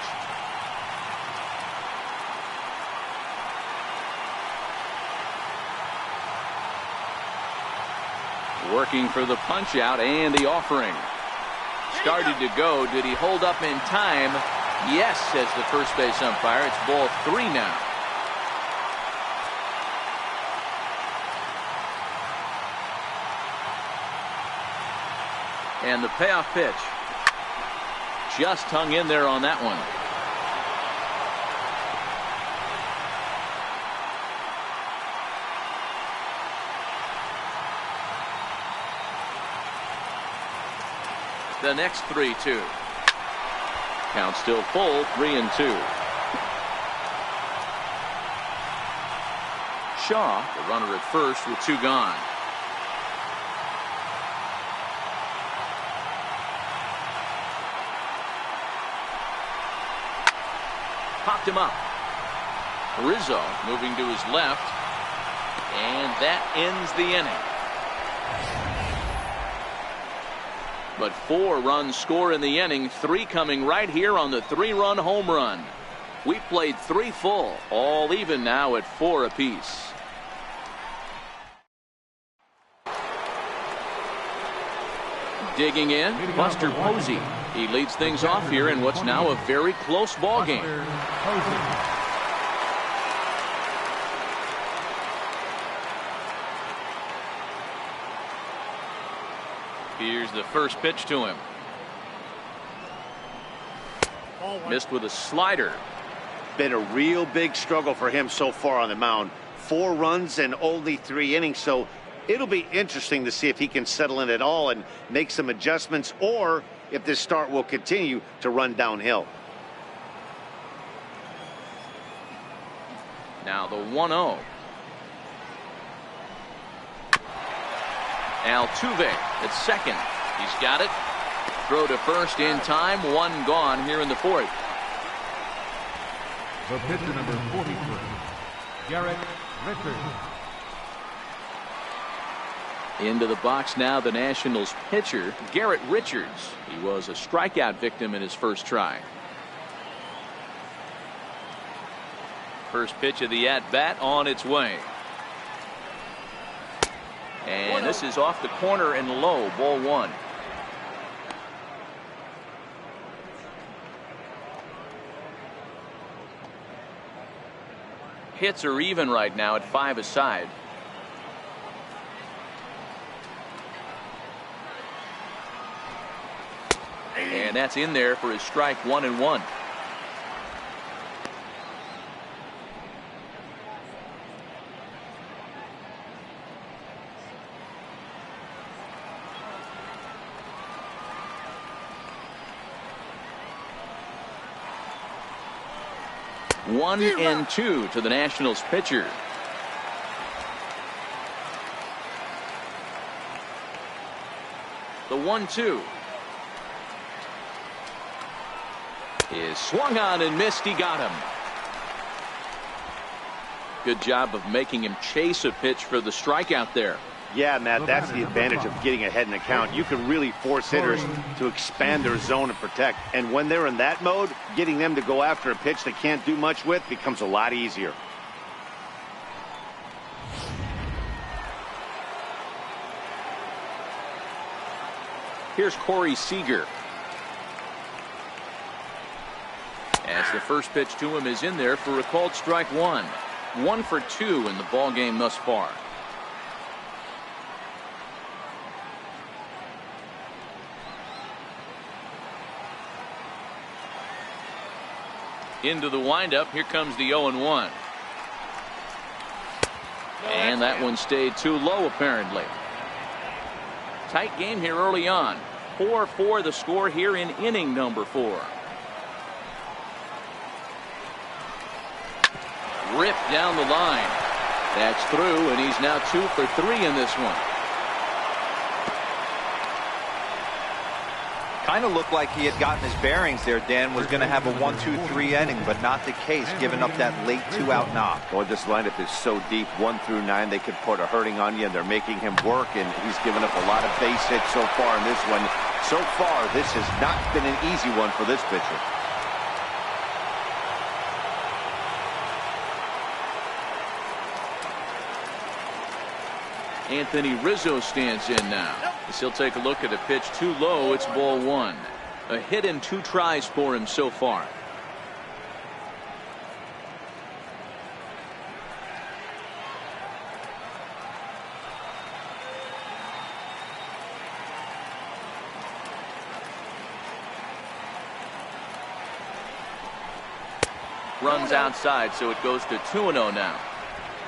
Working for the punch out and the offering. Started to go. Did he hold up in time? Yes, says the first base umpire. It's ball 3 now. And the payoff pitch. Just hung in there on that one. The next 3-2. Count still full, 3-2. Shaw, the runner at first with 2 gone. Popped him up. Rizzo moving to his left, and that ends the inning. But 4 runs score in the inning, 3 coming right here on the 3-run home run. We played 3 full, all even now at 4 apiece. Digging in, Buster Posey. He leads things off here in what's now a very close ball game. Here's the first pitch to him. Missed with a slider. Been a real big struggle for him so far on the mound. 4 runs and only 3 innings, so it'll be interesting to see if he can settle in at all and make some adjustments, or if this start will continue to run downhill. Now the 1-0. Altuve at second. He's got it. Throw to first in time. 1 gone here in the 4th. The pitcher number 43, Garrett Richards. Into the box now, the Nationals pitcher, Garrett Richards. He was a strikeout victim in his first try. First pitch of the at-bat on its way. And this is off the corner and low, ball 1. Hits are even right now at 5 aside. And that's in there for his strike 1-1. One and 2 to the Nationals pitcher. The 1-2. is swung on and missed. He got him. Good job of making him chase a pitch for the strikeout there. Yeah, Matt, that's the advantage of getting ahead in the count. You can really force hitters to expand their zone and protect. And when they're in that mode, getting them to go after a pitch they can't do much with becomes a lot easier. Here's Corey Seager. As the first pitch to him is in there for a called strike one. 1 for 2 in the ball game thus far. Into the windup. Here comes the 0-1. And that one stayed too low apparently. Tight game here early on. 4-4 the score here in inning number 4. Ripped down the line. That's through, and he's now 2 for 3 in this one. Kind of looked like he had gotten his bearings there. Dan was going to have a 1-2-3 inning, but not the case, giving up that late 2-out knock. Well, this lineup is so deep, 1 through 9, they could put a hurting on you, and they're making him work, and he's given up a lot of base hits so far in this one. So far, this has not been an easy one for this pitcher. Anthony Rizzo stands in now. As he'll take a look at a pitch too low. It's ball 1. A hit and 2 tries for him so far. Runs outside, so it goes to 2-0 now.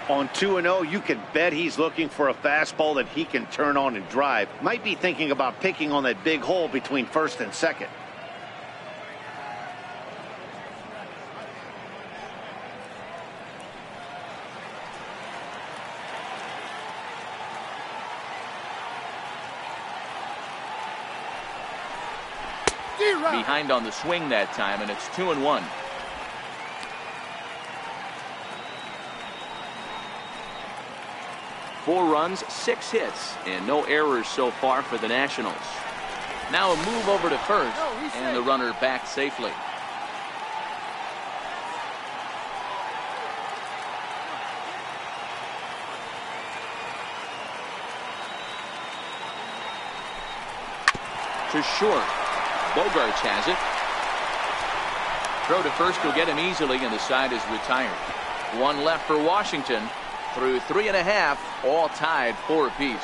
On 2-0, you can bet he's looking for a fastball that he can turn on and drive. Might be thinking about picking on that big hole between first and second. Behind on the swing that time, and it's 2-1. Four runs, 6 hits, and no errors so far for the Nationals. Now a move over to first, and the runner back safely. To short. Bogarts has it. Throw to first will get him easily, and the side is retired. 1 left for Washington. Through 3.5, all tied 4 apiece.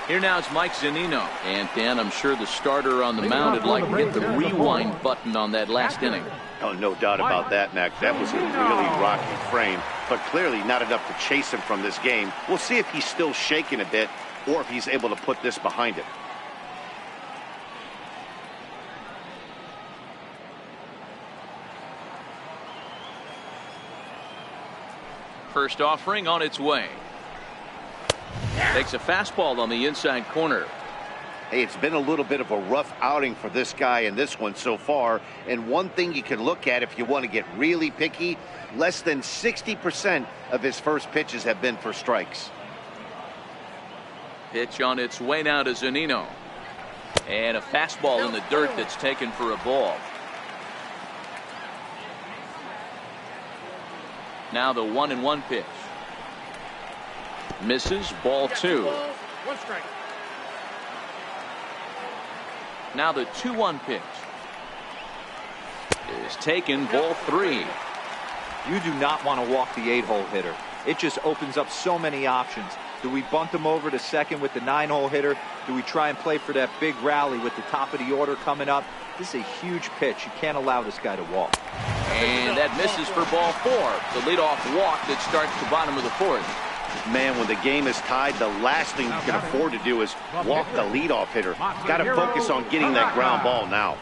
Here now is Mike Zunino. And Dan, I'm sure the starter on the mound would like to hit the rewind button on that last inning. Oh, no doubt about that, Mac. That was a really rocky frame, but clearly not enough to chase him from this game. We'll see if he's still shaking a bit or if he's able to put this behind him. First offering on its way. Takes a fastball on the inside corner. Hey, it's been a little bit of a rough outing for this guy in this one so far. And one thing you can look at if you want to get really picky, less than 60% of his first pitches have been for strikes. Pitch on its way now to Zunino. And a fastball in the dirt that's taken for a ball. Now the 1-1 pitch. Misses, ball 2. 1 strike. Now the 2-1 pitch is taken, ball 3. You do not want to walk the 8-hole hitter. It just opens up so many options. Do we bunt him over to second with the 9-hole hitter? Do we try and play for that big rally with the top of the order coming up? This is a huge pitch. You can't allow this guy to walk. And that misses for ball 4. The leadoff walk that starts the bottom of the 4th. Man, when the game is tied, the last thing you can afford to do is walk the leadoff hitter. Got to focus on getting that ground ball now.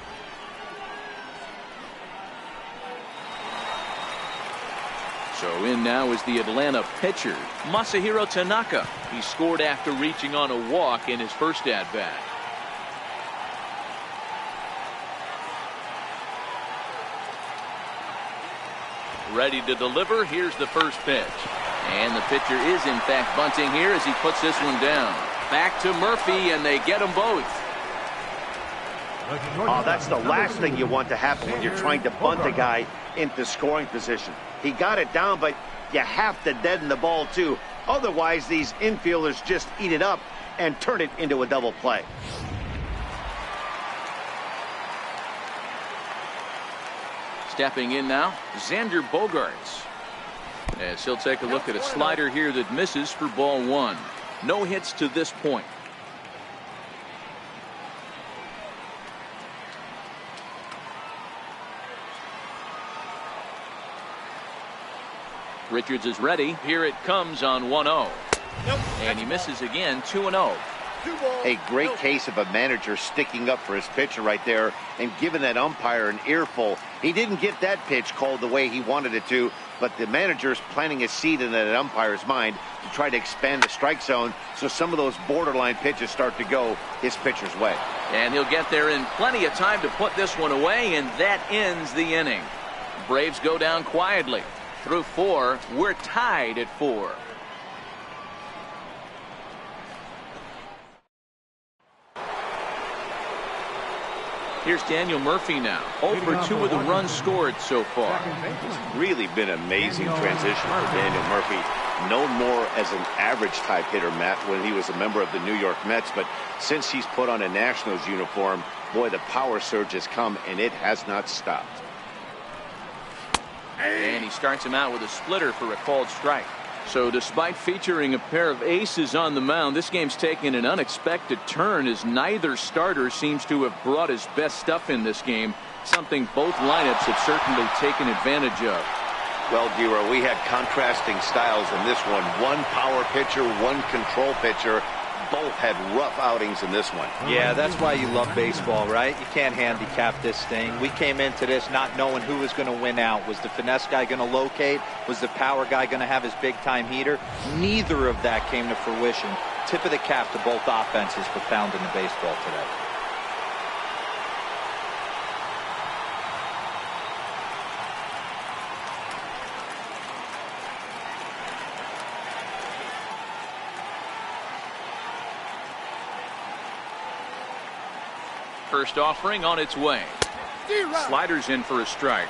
So in now is the Atlanta pitcher, Masahiro Tanaka. He scored after reaching on a walk in his first at-bat. Ready to deliver. Here's the first pitch. And the pitcher is in fact bunting here as he puts this one down. Back to Murphy, and they get them both. Oh, that's the last thing you want to happen when you're trying to bunt a guy into scoring position. He got it down, but you have to deaden the ball too. Otherwise, these infielders just eat it up and turn it into a double play. Stepping in now, Xander Bogaerts. As he'll take a look at a slider here that misses for ball one. No hits to this point. Richards is ready. Here it comes on 1-0. And he misses again, 2-0. A great case of a manager sticking up for his pitcher right there and giving that umpire an earful. He didn't get that pitch called the way he wanted it to, but the manager's planting a seed in that umpire's mind to try to expand the strike zone so some of those borderline pitches start to go his pitcher's way. And he'll get there in plenty of time to put this one away, and that ends the inning. Braves go down quietly. Through 4, we're tied at 4. Here's Daniel Murphy now. 0 for 2 with the runs scored so far. It's really been an amazing transition for Daniel Murphy. Known more as an average type hitter, Matt, when he was a member of the New York Mets, but since he's put on a Nationals uniform, boy, the power surge has come and it has not stopped. And he starts him out with a splitter for a called strike. So despite featuring a pair of aces on the mound, this game's taken an unexpected turn as neither starter seems to have brought his best stuff in this game, something both lineups have certainly taken advantage of. Well, Giro, we had contrasting styles in this one. One power pitcher, one control pitcher. Both had rough outings in this one. Yeah, that's why you love baseball, right? You can't handicap this thing. We came into this not knowing who was going to win out. Was the finesse guy going to locate? Was the power guy going to have his big-time heater? Neither of that came to fruition. Tip of the cap to both offenses for pounding the baseball today. First offering on its way. Sliders in for a strike.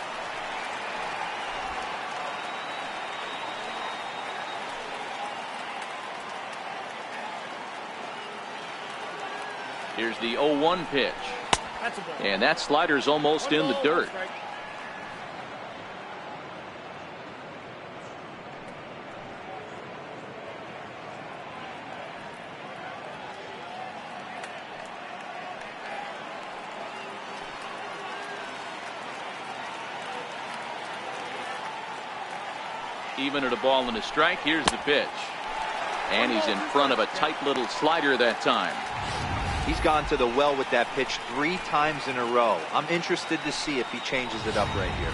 Here's the 0-1 pitch. And that slider's almost in the dirt. Even at a ball and a strike. Here's the pitch. And he's in front of a tight little slider that time. He's gone to the well with that pitch 3 times in a row. I'm interested to see if he changes it up right here.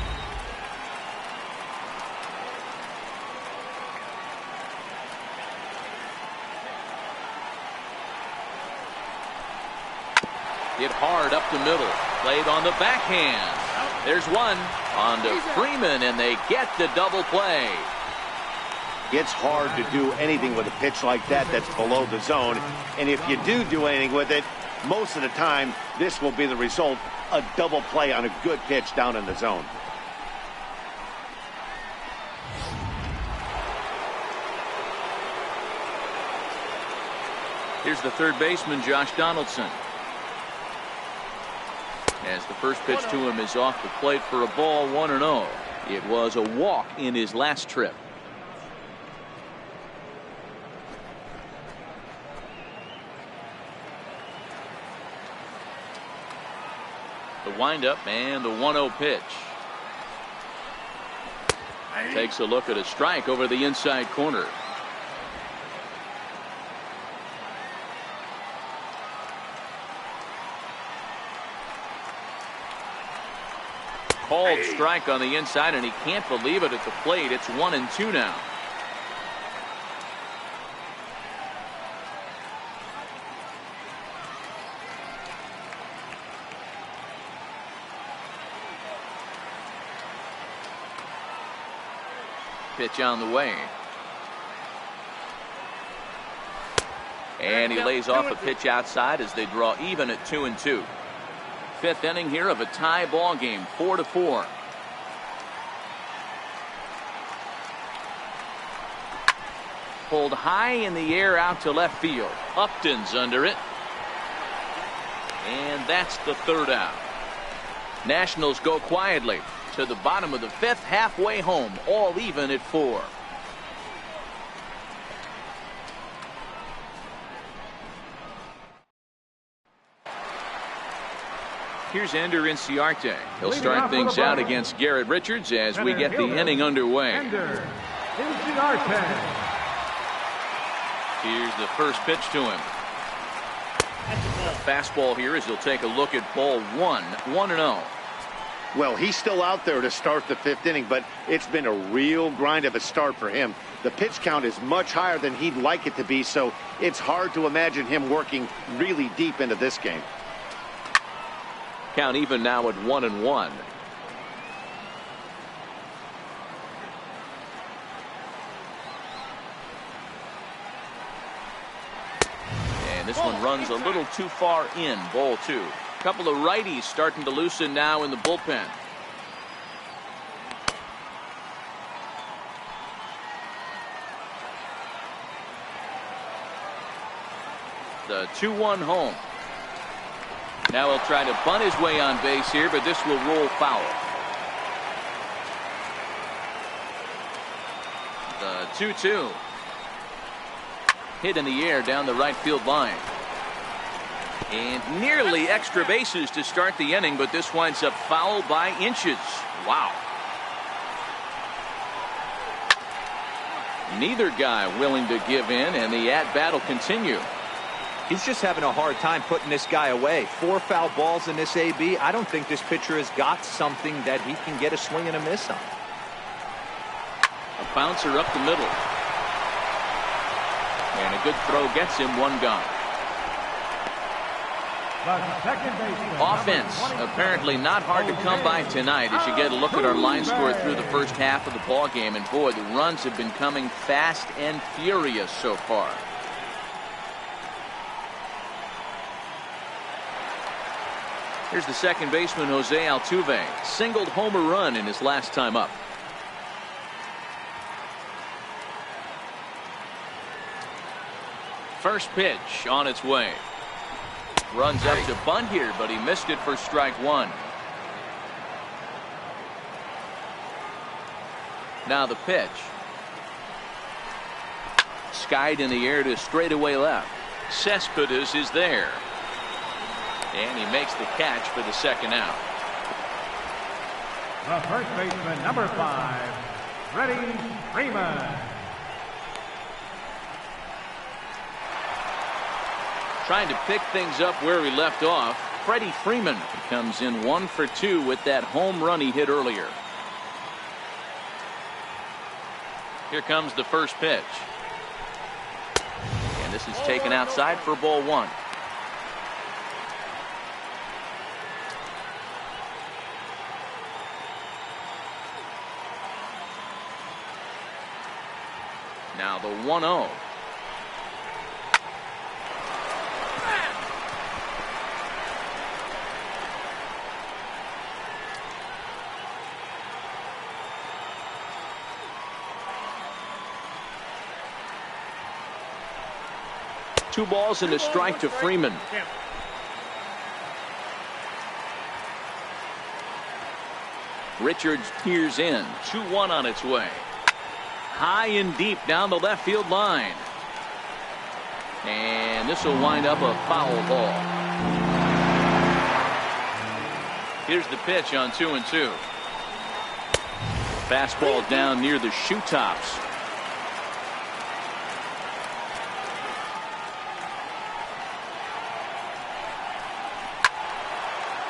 Hit hard up the middle. Played on the backhand. There's one. On to Freeman, and they get the double play. It's hard to do anything with a pitch like that that's below the zone. And if you do anything with it, most of the time, this will be the result. A double play on a good pitch down in the zone. Here's the third baseman, Josh Donaldson. As the first pitch to him is off the plate for a ball, 1-0. It was a walk in his last trip. The windup and the 1-0 pitch. Takes a look at a strike over the inside corner. Called strike on the inside, and he can't believe it at the plate. It's 1-2 now. Pitch on the way. And he lays off a pitch outside as they draw even at 2-2. Fifth inning here of a tie ball game, 4-4. Pulled high in the air out to left field. Upton's under it. And that's the third out. Nationals go quietly to the bottom of the fifth, halfway home, all even at 4. Here's Ender Inciarte. He'll start things out against Garrett Richards as we get the inning underway. Ender Inciarte. Here's the first pitch to him. Fastball here as he'll take a look at ball 1, 1-0. Well, he's still out there to start the fifth inning, but it's been a real grind of a start for him. The pitch count is much higher than he'd like it to be, so it's hard to imagine him working really deep into this game. Count even now at 1-1. And this one runs a little too far in, ball 2. Couple of righties starting to loosen now in the bullpen. The 2-1 home. Now he'll try to bunt his way on base here, but this will roll foul. The 2-2. Hit in the air down the right field line. And nearly extra bases to start the inning, but this winds up foul by inches. Wow. Neither guy willing to give in, and the at-bat will continue. He's just having a hard time putting this guy away. 4 foul balls in this AB. I don't think this pitcher has got something that he can get a swing and a miss on. A bouncer up the middle. And a good throw gets him one gone. Offense apparently not hard to come by tonight as you get a look at our line score through the first half of the ball game, and boy, the runs have been coming fast and furious so far. Here's the second baseman, Jose Altuve. Singled homer run in his last time up. First pitch on its way. Runs up to bunt here, but he missed it for strike 1. Now the pitch. Skied in the air to straightaway left. Cespedes is there. And he makes the catch for the second out. The first baseman, number 5, Freddie Freeman. Trying to pick things up where we left off. Freddie Freeman comes in 1 for 2 with that home run he hit earlier. Here comes the first pitch. And this is taken outside for ball 1. Now the 1-0. Two balls and a strike to Freeman. Richards peers in. 2-1 on its way. High and deep down the left field line. And this will wind up a foul ball. Here's the pitch on 2-2. Fastball down near the shoe tops.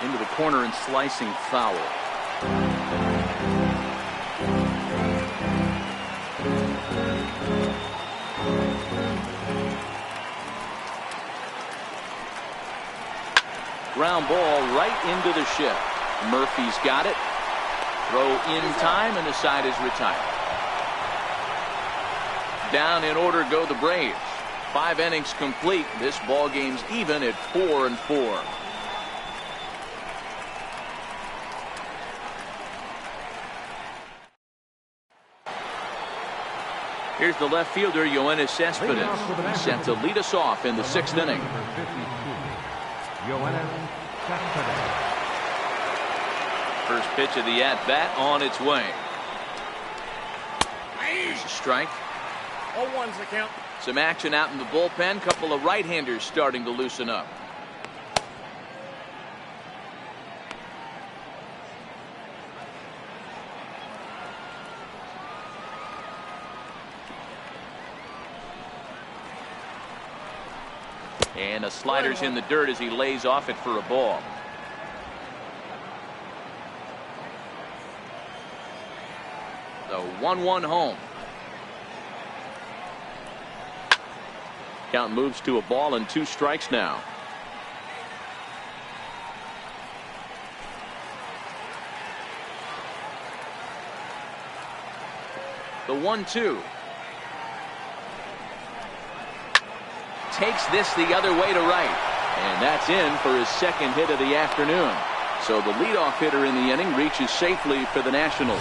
Into the corner and slicing foul. Ground ball right into the shift. Murphy's got it. Throw in time, and the side is retired. Down in order go the Braves. 5 innings complete. This ball game's even at 4-4. Here's the left fielder, Yoenis Cespedes. He's set to lead us off in the 6th inning. First pitch of the at-bat on its way. There's a strike. 0-1's the count. Some action out in the bullpen. Couple of right-handers starting to loosen up. And a slider's in the dirt as he lays off it for a ball. The 1-1 home. Count moves to a ball and 2 strikes now. The 1-2. Takes this the other way to right. And that's in for his 2nd hit of the afternoon. So the leadoff hitter in the inning reaches safely for the Nationals.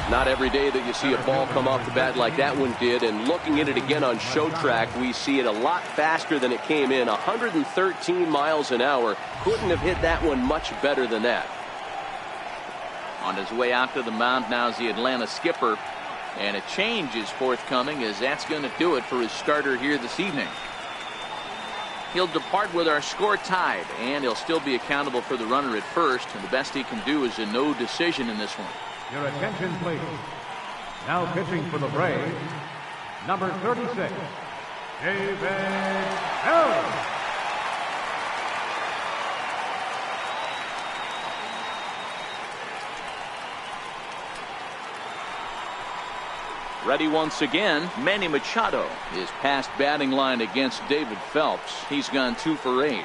Not every day that you see a ball come off the bat like that one did. And looking at it again on show track, we see it a lot faster than it came in. 113 miles an hour. Couldn't have hit that one much better than that. On his way out to the mound now is the Atlanta skipper. And a change is forthcoming, as that's going to do it for his starter here this evening. He'll depart with our score tied, and he'll still be accountable for the runner at first. And the best he can do is a no decision in this one. Your attention, please. Now pitching for the Braves, number 36, David Ellis. Ready once again, Manny Machado is past batting line against David Phelps. He's gone 2 for 8.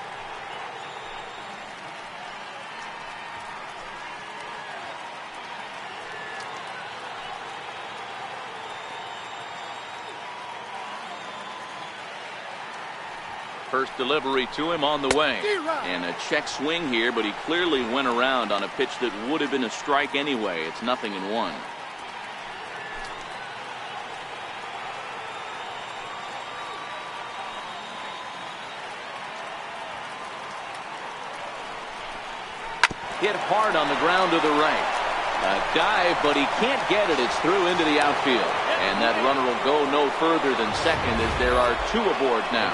First delivery to him on the way. And a check swing here, but he clearly went around on a pitch that would have been a strike anyway. It's 0-1. Hit hard on the ground to the right. A dive, but he can't get it. It's through into the outfield. And that runner will go no further than second, as there are 2 aboard now.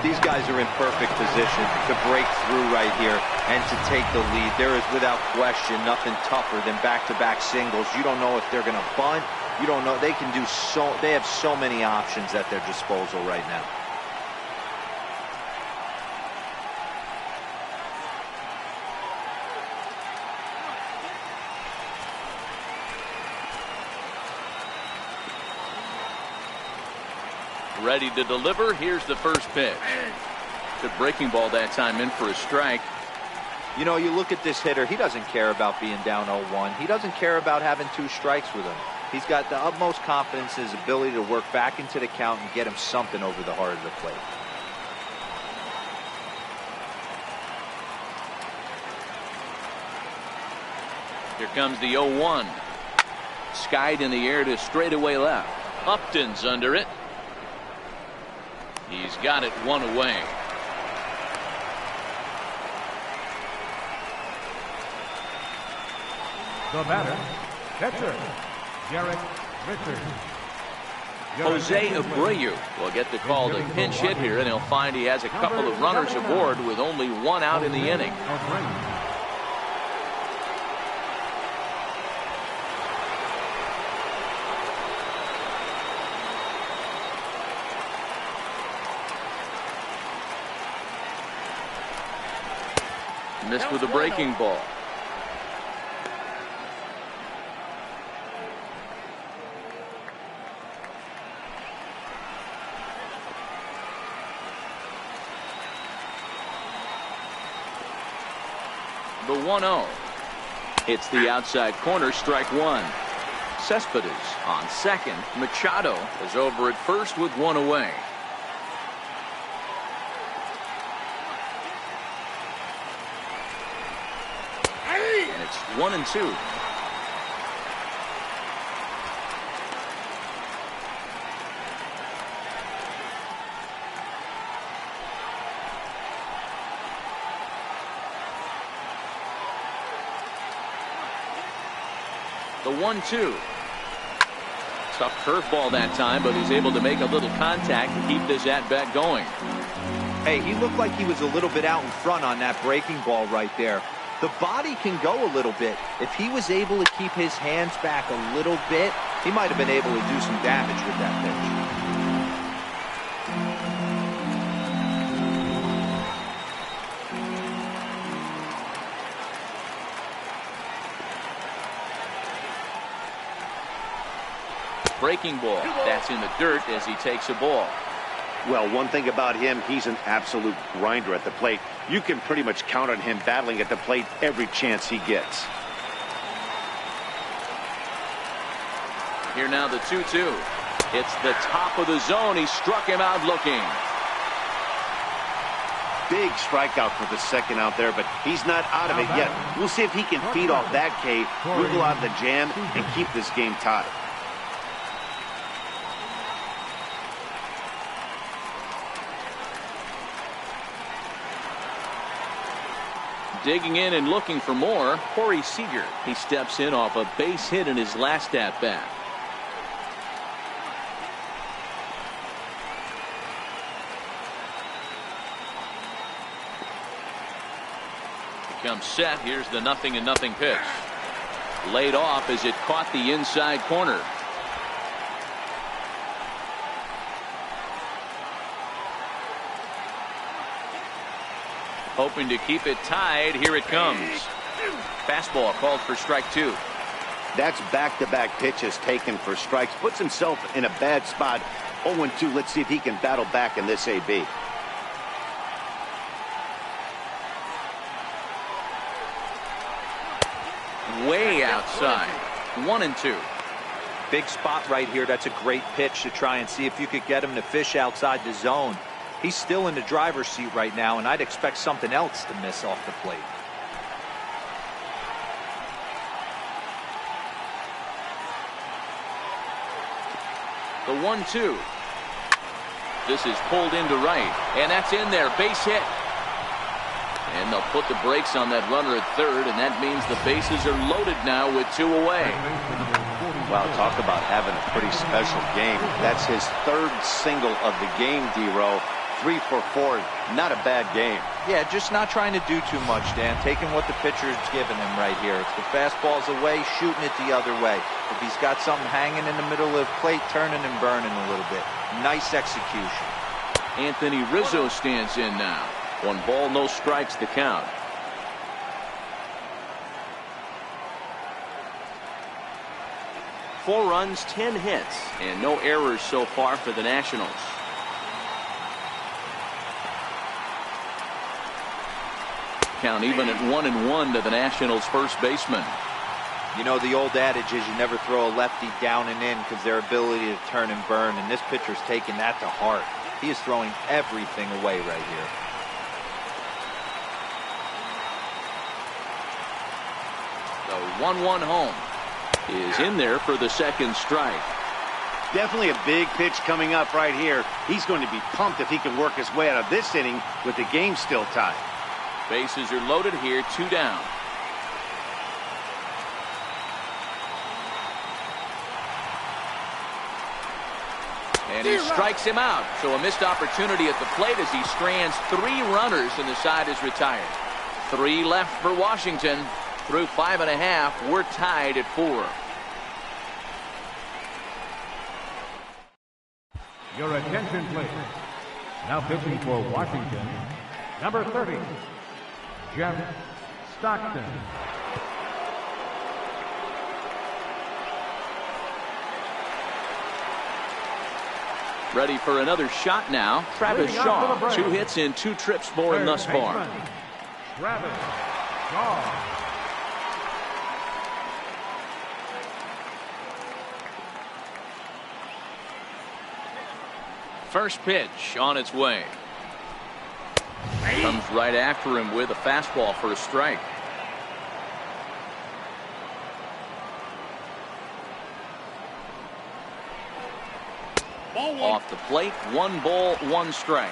These guys are in perfect position to break through right here and to take the lead. There is without question nothing tougher than back-to-back singles. You don't know if they're going to bunt. You don't know. They can do so. They have so many options at their disposal right now. Ready to deliver. Here's the first pitch. Good breaking ball that time, in for a strike. You know, you look at this hitter, he doesn't care about being down 0-1. He doesn't care about having 2 strikes with him. He's got the utmost confidence in his ability to work back into the count and get him something over the heart of the plate. Here comes the 0-1. Skied in the air to straightaway left. Upton's under it. He's got it 1 away. The batter, catcher, Garrett Richards. Jose Abreu will get the call to pinch hit here, and he'll find he has a couple of runners aboard with only 1 out in the inning. Missed with a breaking ball. The 1-0. It's the outside corner, strike one. Cespedes on second. Machado is over at first with one away. And it's 1-2. The 1-2. Tough curveball that time, but he's able to make a little contact to keep this at-bat going. Hey, he looked like he was a little bit out in front on that breaking ball right there. The body can go a little bit. If he was able to keep his hands back a little bit, he might have been able to do some damage with that pitch. Breaking ball. That's in the dirt as he takes a ball. Well, one thing about him, he's an absolute grinder at the plate. You can pretty much count on him battling at the plate every chance he gets. Here now the 2-2. It's the top of the zone. He struck him out looking. Big strikeout for the second out there, but he's not out of it yet. We'll see if he can feed off that K, wiggle out of the jam, and keep this game tied. Digging in and looking for more, Corey Seager. He steps in off a base hit in his last at-bat. Comes set. Here's the 0-0 pitch. Laid off as it caught the inside corner. Hoping to keep it tied. Here it comes. Fastball called for strike two. That's back-to-back pitches taken for strikes. Puts himself in a bad spot. 0-2. Let's see if he can battle back in this AB. Way outside. 1-2. Big spot right here. That's a great pitch to try and see if you could get him to fish outside the zone. He's still in the driver's seat right now, and I'd expect something else to miss off the plate. The 1-2. This is pulled into right, and that's in there. Base hit. And they'll put the brakes on that runner at third, and that means the bases are loaded now with two away. Wow, talk about having a pretty special game. That's his third single of the game, D-Row. 3 for 4. Not a bad game. Yeah, just not trying to do too much, Dan. Taking what the pitcher's giving him right here. If the fastball's away, shooting it the other way. If he's got something hanging in the middle of the plate, turning and burning a little bit. Nice execution. Anthony Rizzo stands in now. 1 ball, no strikes the count. Four runs, 10 hits, and no errors so far for the Nationals. Count even at 1-1 to the Nationals' first baseman. You know, the old adage is you never throw a lefty down and in because their ability to turn and burn, and this pitcher's taking that to heart. He is throwing everything away right here. The 1-1 home is in there for the second strike. Definitely a big pitch coming up right here. He's going to be pumped if he can work his way out of this inning with the game still tied. Bases are loaded here, 2 down. And he strikes him out. So a missed opportunity at the plate as he strands 3 runners and the side is retired. 3 left for Washington. Through 5.5, we're tied at 4. Your attention, please. Now pitching for Washington, number 30, Jeff Stockton. Ready for another shot now. Travis Shaw. 2 hits in 2 trips for him thus far. Travis Ball. First pitch on its way. Comes right after him with a fastball for a strike. Off the plate, 1 ball, 1 strike.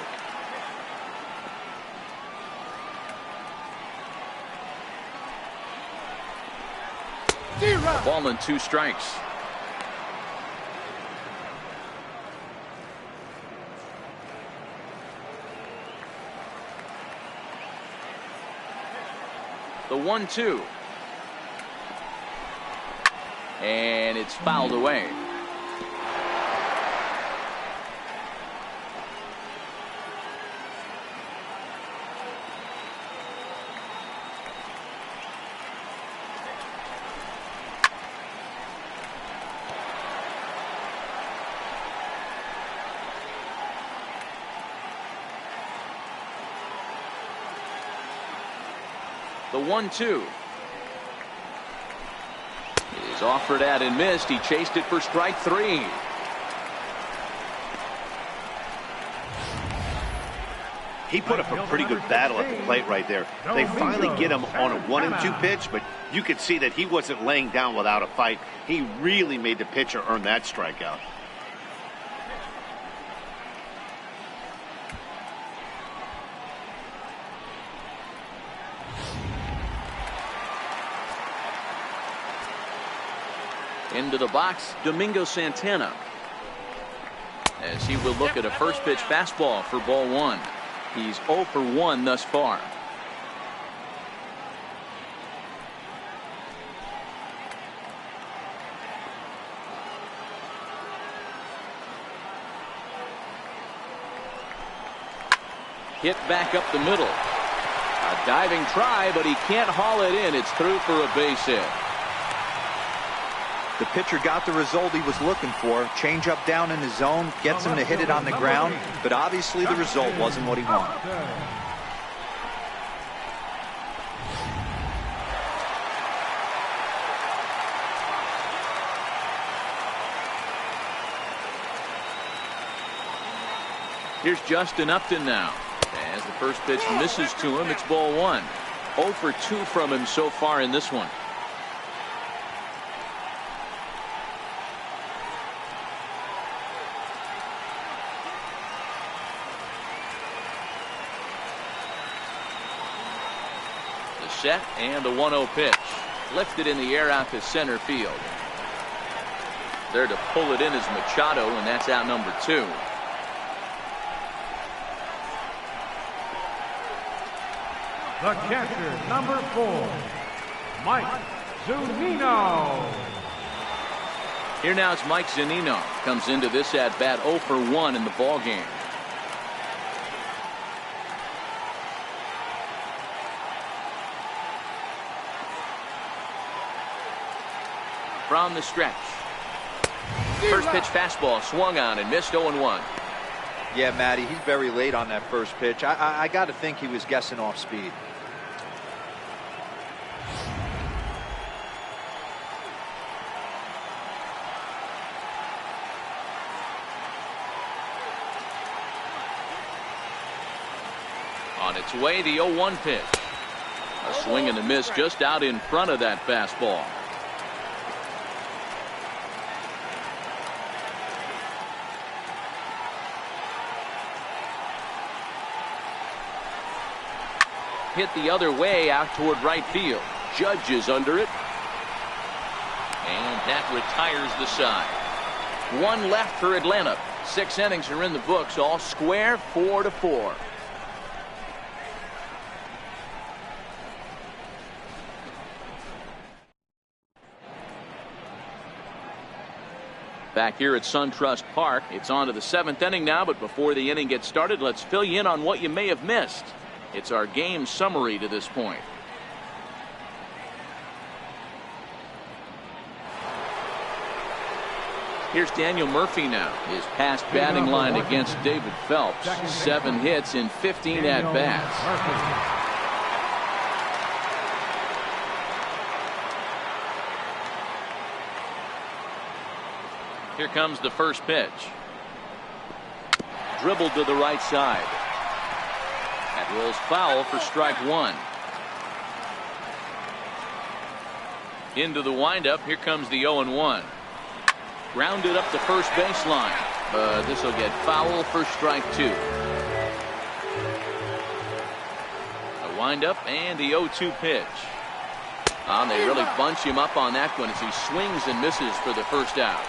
A ball and 2 strikes. The 1-2. And it's fouled away. The 1-2 is offered at and missed. He chased it for strike 3. He put up a pretty good battle at the plate right there. They finally get him on a 1-2 pitch, but you could see that he wasn't laying down without a fight. He really made the pitcher earn that strikeout. Into the box, Domingo Santana, as he will look at a first pitch fastball for ball 1. He's 0 for 1 thus far. Hit back up the middle. A diving try, but he can't haul it in. It's through for a base hit. The pitcher got the result he was looking for. Change up down in the zone, gets him to hit it on the ground, but obviously the result wasn't what he wanted. Here's Justin Upton now. As the first pitch misses to him, it's ball 1. 0 for 2 from him so far in this one. Set and the 1-0 pitch. Lifted in the air out to center field. There to pull it in is Machado, and that's out number 2. The catcher, number 4, Mike Zunino. Here now is Mike Zunino. Comes into this at bat 0 for 1 in the ball game. From the stretch. First pitch fastball swung on and missed 0-1. Yeah, Matty, he's very late on that first pitch. I got to think he was guessing off speed. On its way, the 0-1 pitch. A swing and a miss just out in front of that fastball. Hit the other way out toward right field. Judge is under it. And that retires the side. 1 left for Atlanta. 6 innings are in the books, all square, 4-4. Back here at SunTrust Park, it's on to the 7th inning now, but before the inning gets started, let's fill you in on what you may have missed. It's our game summary to this point. Here's Daniel Murphy now. His past batting line against David Phelps. 7 hits in 15 at-bats. Here comes the first pitch. Dribbled to the right side. That rolls foul for strike one. Into the windup. Here comes the 0-1. Grounded up the first baseline. This will get foul for strike two. A windup and the 0-2 pitch. They really bunch him up on that one as he swings and misses for the first out.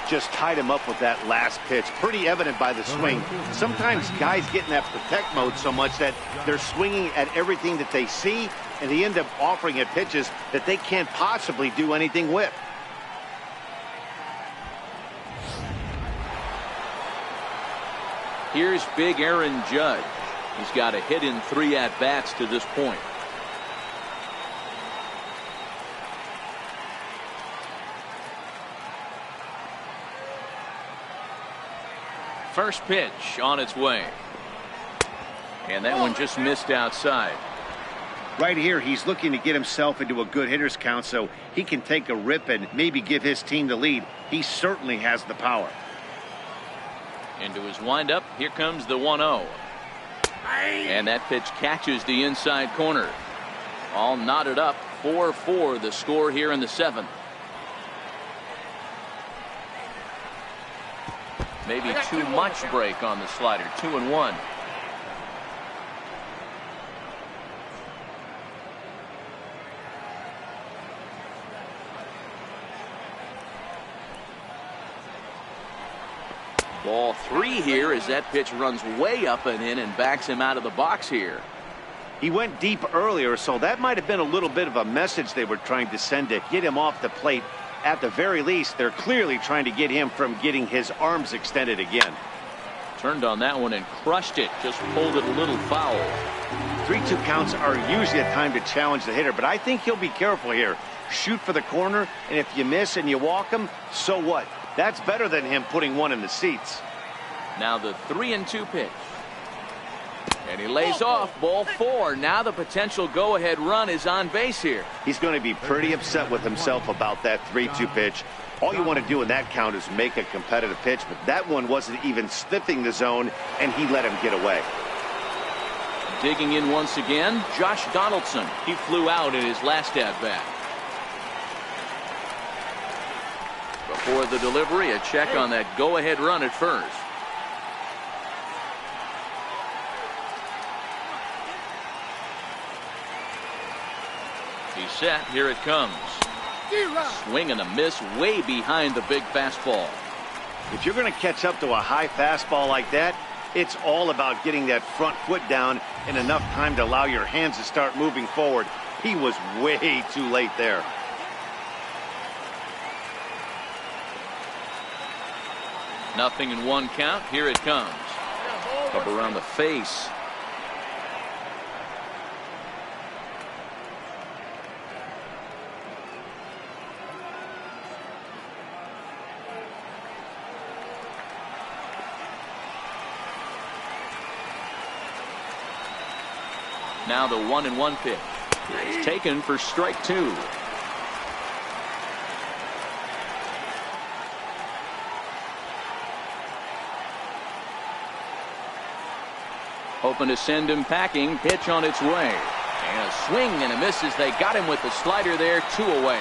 Just tied him up with that last pitch. Pretty evident by the swing. Sometimes guys get in that protect mode so much that they're swinging at everything that they see, and they end up offering it pitches that they can't possibly do anything with. Here's big Aaron Judge. He's got a hit in 3 at-bats to this point. First pitch on its way. And that one just missed outside. Right here, he's looking to get himself into a good hitter's count so he can take a rip and maybe give his team the lead. He certainly has the power. Into his windup. Here comes the 1-0. And that pitch catches the inside corner. All knotted up. 4-4 the score here in the 7th. Maybe too much break on the slider. 2-1. Ball 3 here as that pitch runs way up and in and backs him out of the box here. He went deep earlier, so that might have been a little bit of a message they were trying to send to get him off the plate. At the very least, they're clearly trying to get him from getting his arms extended again. Turned on that one and crushed it. Just pulled it a little foul. 3-2 counts are usually a time to challenge the hitter, but I think he'll be careful here. Shoot for the corner, and if you miss and you walk him, so what? That's better than him putting one in the seats. Now the 3-2 pitch. And he lays off. Ball 4. Now the potential go-ahead run is on base here. He's going to be pretty upset with himself about that 3-2 pitch. All you want to do in that count is make a competitive pitch, but that one wasn't even sniffing the zone, and he let him get away. Digging in once again, Josh Donaldson. He flew out in his last at-bat. Before the delivery, a check on that go-ahead run at first. He's set. Here it comes. Swing and a miss way behind the big fastball. If you're going to catch up to a high fastball like that, it's all about getting that front foot down in enough time to allow your hands to start moving forward. He was way too late there. Nothing in 1 count. Here it comes. Up around the face. Now the 1-1 pitch. It's taken for strike 2. Hoping to send him packing. Pitch on its way. And a swing and a miss as they got him with the slider there. 2 away.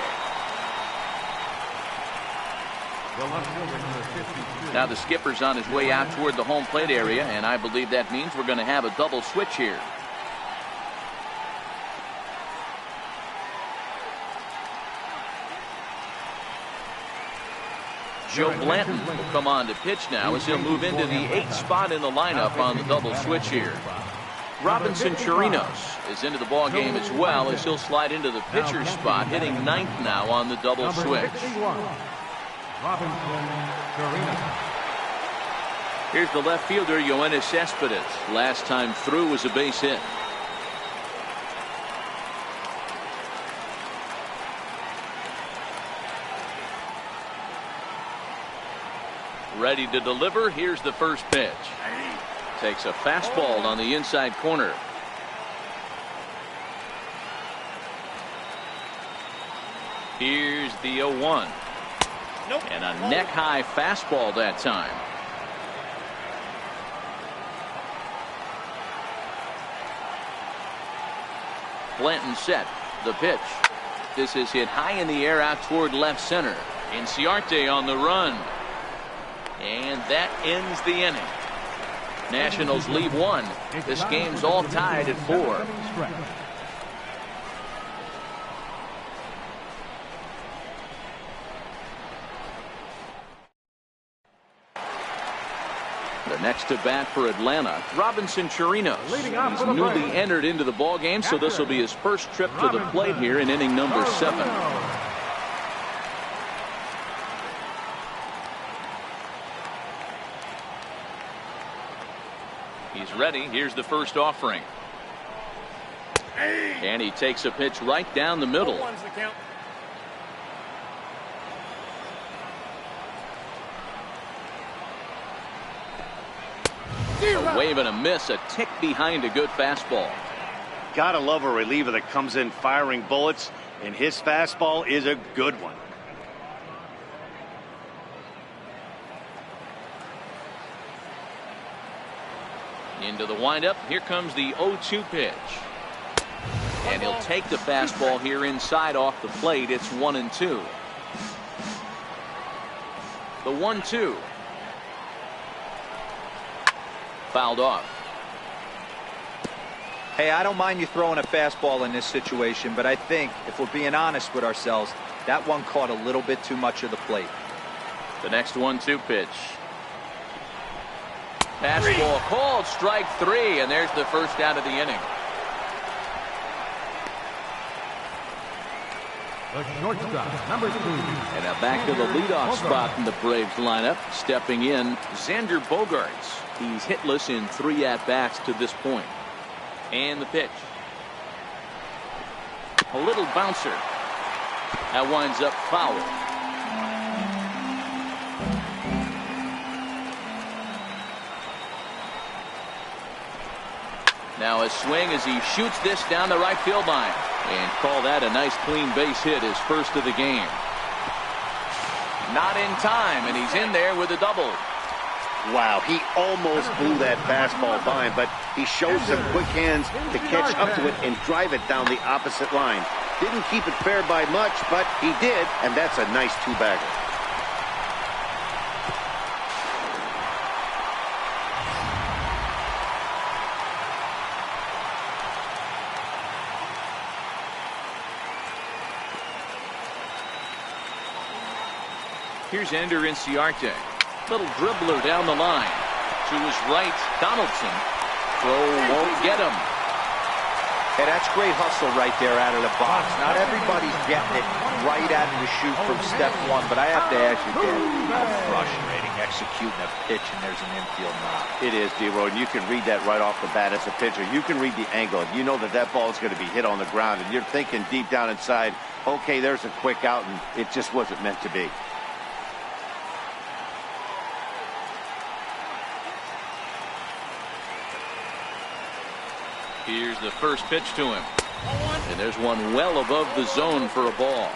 Now the skipper's on his way out toward the home plate area, and I believe that means we're going to have a double switch here. Joe Blanton will come on to pitch now as he'll move into the 8th spot in the lineup on the double switch here. Robinson Chirinos is into the ball game as well as he'll slide into the pitcher's spot, hitting 9th now on the double switch. Here's the left fielder, Yoenis Cespedes. Last time through was a base hit. Ready to deliver. Here's the first pitch. Takes a fastball on the inside corner. Here's the 0-1. And a neck-high fastball that time. Blanton set. The pitch. This is hit high in the air out toward left center. Inciarte on the run. And that ends the inning. Nationals leave one. This game's all tied at 4. The next to bat for Atlanta, Robinson Chirinos. He's newly entered into the ball game, so this will be his first trip to the plate here in inning number 7. He's ready. Here's the first offering. And he takes a pitch right down the middle. A wave and a miss, a tick behind a good fastball. Gotta love a reliever that comes in firing bullets, and his fastball is a good one. Into the windup. Here comes the 0-2 pitch. And he'll take the fastball here inside off the plate. It's 1-2. The 1-2. Fouled off. Hey, I don't mind you throwing a fastball in this situation, but I think if we're being honest with ourselves, that one caught a little bit too much of the plate. The next 1-2 pitch. Fastball called, strike 3, and there's the first out of the inning. The shortstop, number 2. And now back to the leadoff spot in the Braves lineup. Stepping in, Xander Bogaerts. He's hitless in 3 at-bats to this point. And the pitch. A little bouncer. That winds up foul. Now a swing as he shoots this down the right field line. And call that a nice clean base hit, his first of the game. Not in time, and he's in there with a double. Wow, he almost blew that fastball by him, but he showed some quick hands to catch up to it and drive it down the opposite line. Didn't keep it fair by much, but he did, and that's a nice 2-bagger. Here's Ender Inciarte. Little dribbler down the line. To his right, Donaldson. Throw won't get him. Hey, that's great hustle right there out of the box. Not everybody's getting it right out of the chute from step 1, but I have to ask you, Dan, how frustrating executing a pitch and there's an infield knock. It is, D-Roy, and you can read that right off the bat as a pitcher. You can read the angle. You know that that ball is going to be hit on the ground, and you're thinking deep down inside, okay, there's a quick out, and it just wasn't meant to be. Here's the first pitch to him. And there's one well above the zone for a ball.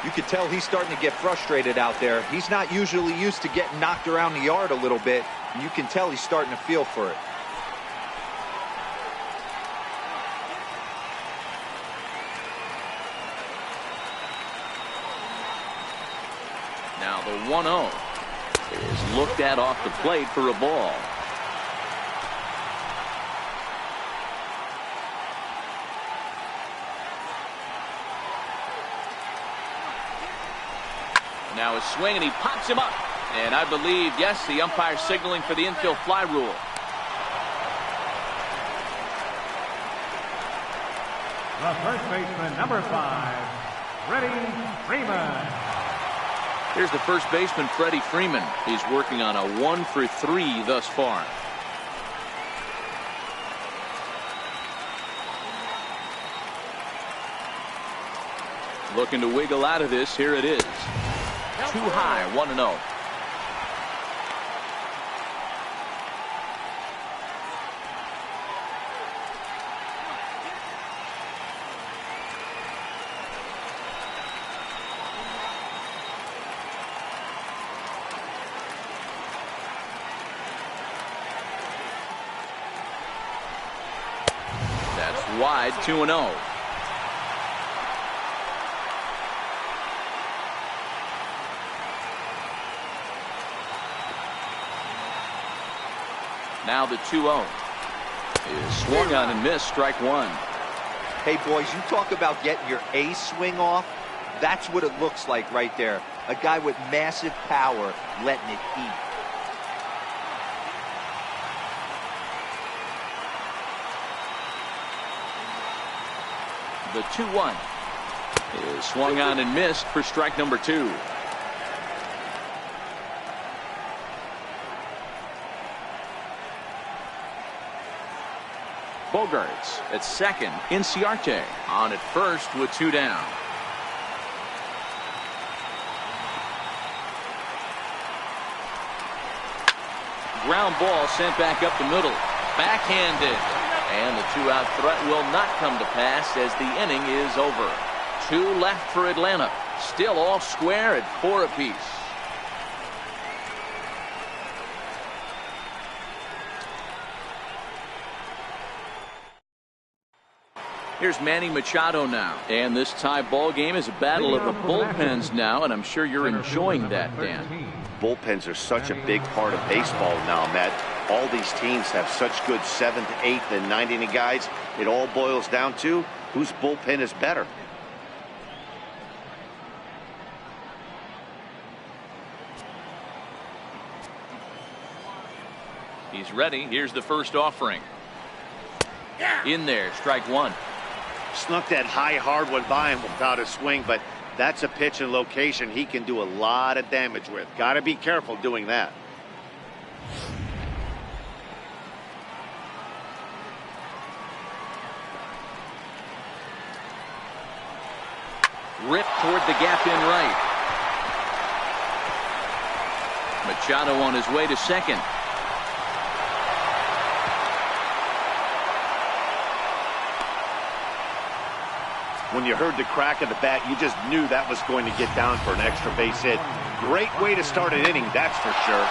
You could tell he's starting to get frustrated out there. He's not usually used to getting knocked around the yard a little bit. And you can tell he's starting to feel for it. Now the 1-0 is looked at off the plate for a ball. Now a swing, and he pops him up. And I believe, yes, the umpire signaling for the infield fly rule. The first baseman, number 5, Freddie Freeman. Here's the first baseman, Freddie Freeman. He's working on a 1 for 3 thus far. Looking to wiggle out of this. Here it is. Too high, 1-0. Wide 2-0. Now the 2-0 is swung on and missed. Strike one. Hey, boys, you talk about getting your A swing off. That's what it looks like right there. A guy with massive power letting it eat. The 2-1 is swung on and missed for strike number two. Bogarts at second. Inciarte on at first with two down. Ground ball sent back up the middle. Backhanded. And the two-out threat will not come to pass as the inning is over. Two left for Atlanta. Still all square at 4 apiece. Here's Manny Machado now. And this tie ball game is a battle of the bullpens now, and I'm sure you're enjoying that, Dan. Bullpens are such a big part of baseball now, Matt. All these teams have such good 7th, 8th, and 9th inning guys. It all boils down to whose bullpen is better. He's ready. Here's the first offering. In there, strike one. Snuck that high, hard one by him without a swing, but that's a pitch and location he can do a lot of damage with. Got to be careful doing that. Ripped toward the gap in right. Machado on his way to second. When you heard the crack of the bat, you just knew that was going to get down for an extra base hit. Great way to start an inning, that's for sure.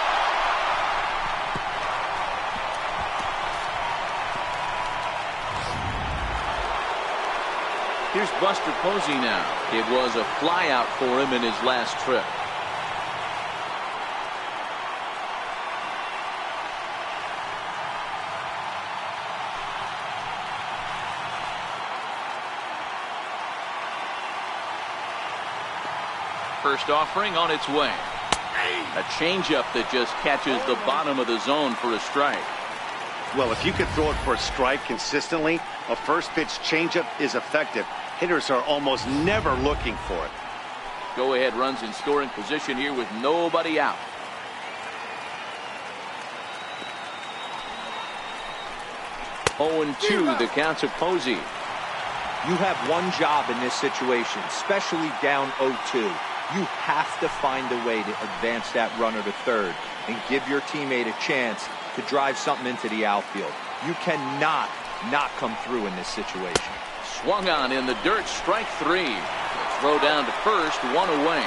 Here's Buster Posey now. It was a flyout for him in his last trip. First offering on its way. A changeup that just catches the bottom of the zone for a strike. Well, if you could throw it for a strike consistently, a first pitch changeup is effective. Hitters are almost never looking for it. Go ahead runs in scoring position here with nobody out. Oh, 0-2 the count to Posey. You have one job in this situation, especially down 0-2. You have to find a way to advance that runner to third and give your teammate a chance to drive something into the outfield. You cannot not come through in this situation. Swung on in the dirt, strike three. Throw down to first, one away.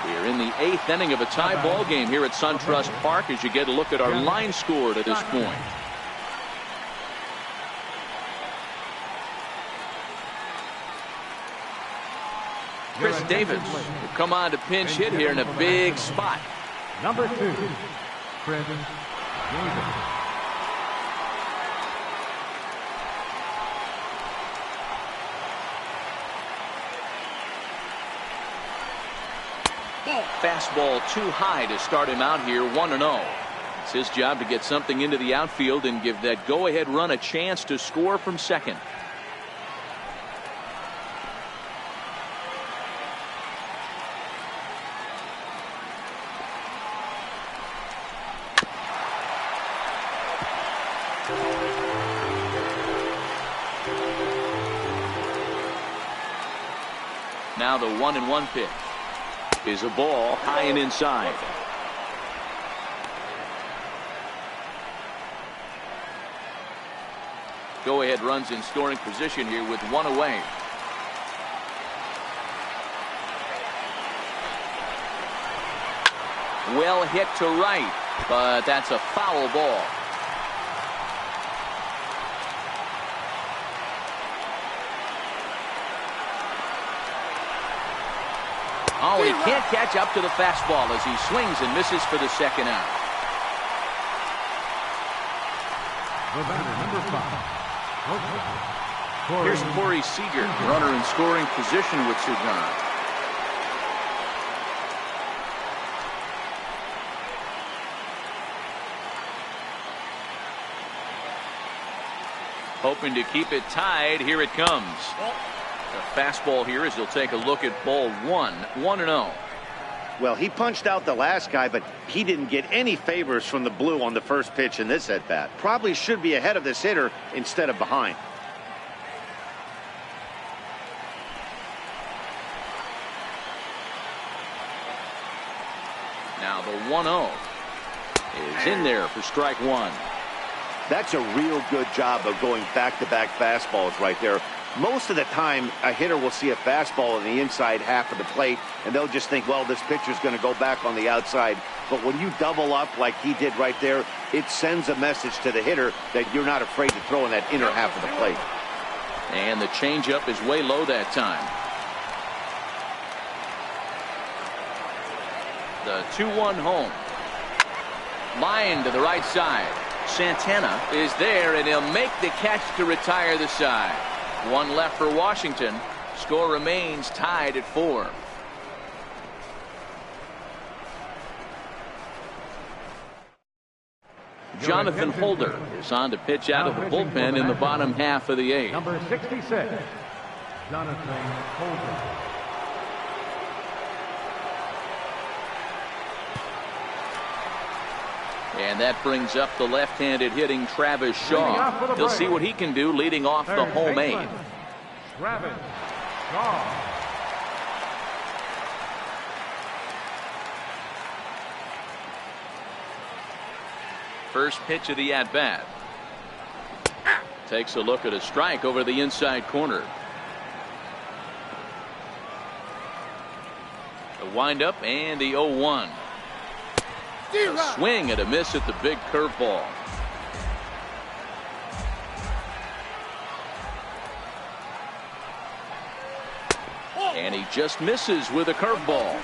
We're in the 8th inning of a tie ball game here at SunTrust Park as you get a look at our line score to this point. Chris Davis will come on to pinch hit here in a big spot. Number 2, Chris Davis. Fastball too high to start him out here, 1-0. It's his job to get something into the outfield and give that go-ahead run a chance to score from second. Now the 1-1 pitch is a ball high and inside. Go ahead runs in scoring position here with one away. Well hit to right, but that's a foul ball. Oh, and he can't catch up to the fastball as he swings and misses for the second out. The batter, number 5. Here's Corey Seager, runner in scoring position with Sugan. Hoping to keep it tied. Here it comes. A fastball here as he'll take a look at ball 1. 1-0. Well, he punched out the last guy, but he didn't get any favors from the blue on the first pitch in this at-bat. Probably should be ahead of this hitter instead of behind. Now the 1-0 is in there for strike 1. That's a real good job of going back-to-back fastballs right there. Most of the time, a hitter will see a fastball in the inside half of the plate, and they'll just think, well, this pitcher's going to go back on the outside. But when you double up like he did right there, it sends a message to the hitter that you're not afraid to throw in that inner half of the plate. And the changeup is way low that time. The 2-1 home. Line to the right side. Santana is there, and he'll make the catch to retire the side. One left for Washington. Score remains tied at 4. Jonathan Holder is on to pitch out of the bullpen in the bottom half of the 8th. Number 66, Jonathan Holder. And that brings up the left-handed hitting Travis Shaw. He'll see what he can do leading off the home 8th. Travis Shaw. First pitch of the at-bat. Takes a look at a strike over the inside corner. The windup and the 0-1. A swing and a miss at the big curveball. And he just misses with a curveball.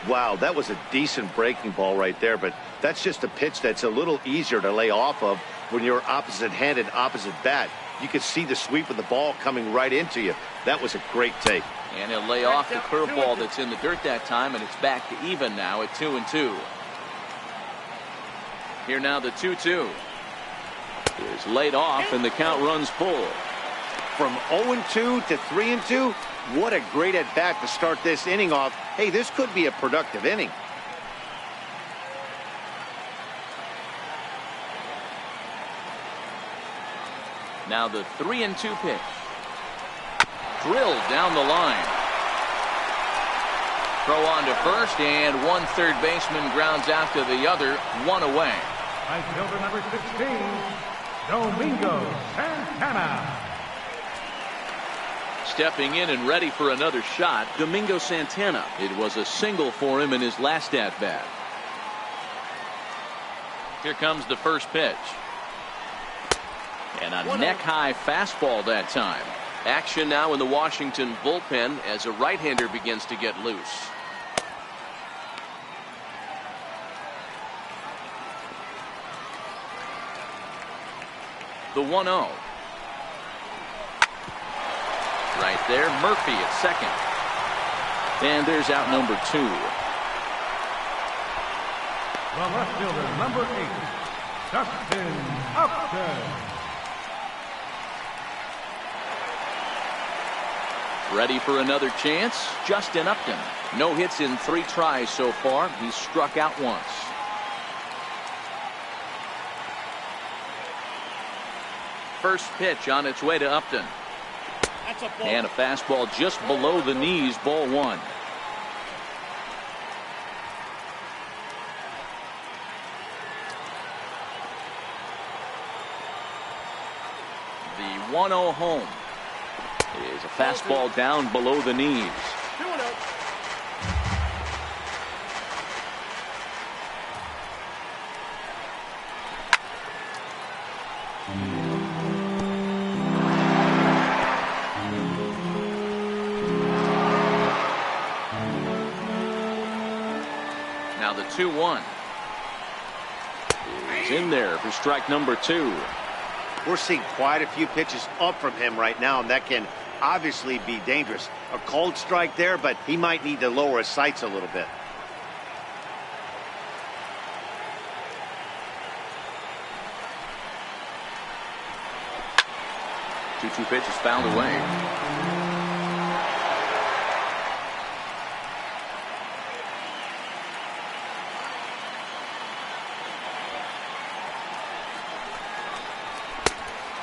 Wow, that was a decent breaking ball right there, but that's just a pitch that's a little easier to lay off of when you're opposite-handed, opposite bat. You can see the sweep of the ball coming right into you. That was a great take. And he'll lay off the curveball that's in the dirt that time, and it's back to even now at 2-2. Here now the 2-2 is laid off, and the count runs full. From 0-2 to 3-2, what a great at bat to start this inning off. Hey, this could be a productive inning. Now the 3-2 pitch. Drilled down the line. Throw on to first, and one third baseman grounds out to the other, 1 away. Outfielder number 16, Domingo Santana. Stepping in and ready for another shot, Domingo Santana. It was a single for him in his last at-bat. Here comes the first pitch. And a neck-high fastball that time. Action now in the Washington bullpen as a right-hander begins to get loose. The 1-0. Right there, Murphy at second. And there's out number 2. The left fielder, number 8, Dustin Upton. Ready for another chance, Justin Upton. No hits in 3 tries so far. He's struck out once. First pitch on its way to Upton. And a fastball just below the knees, ball 1. The 1-0 home is a fastball down below the knees. 2-1. He's in there for strike number 2. We're seeing quite a few pitches up from him right now, and that can obviously be dangerous. A cold strike there, but he might need to lower his sights a little bit. Two pitches fouled away.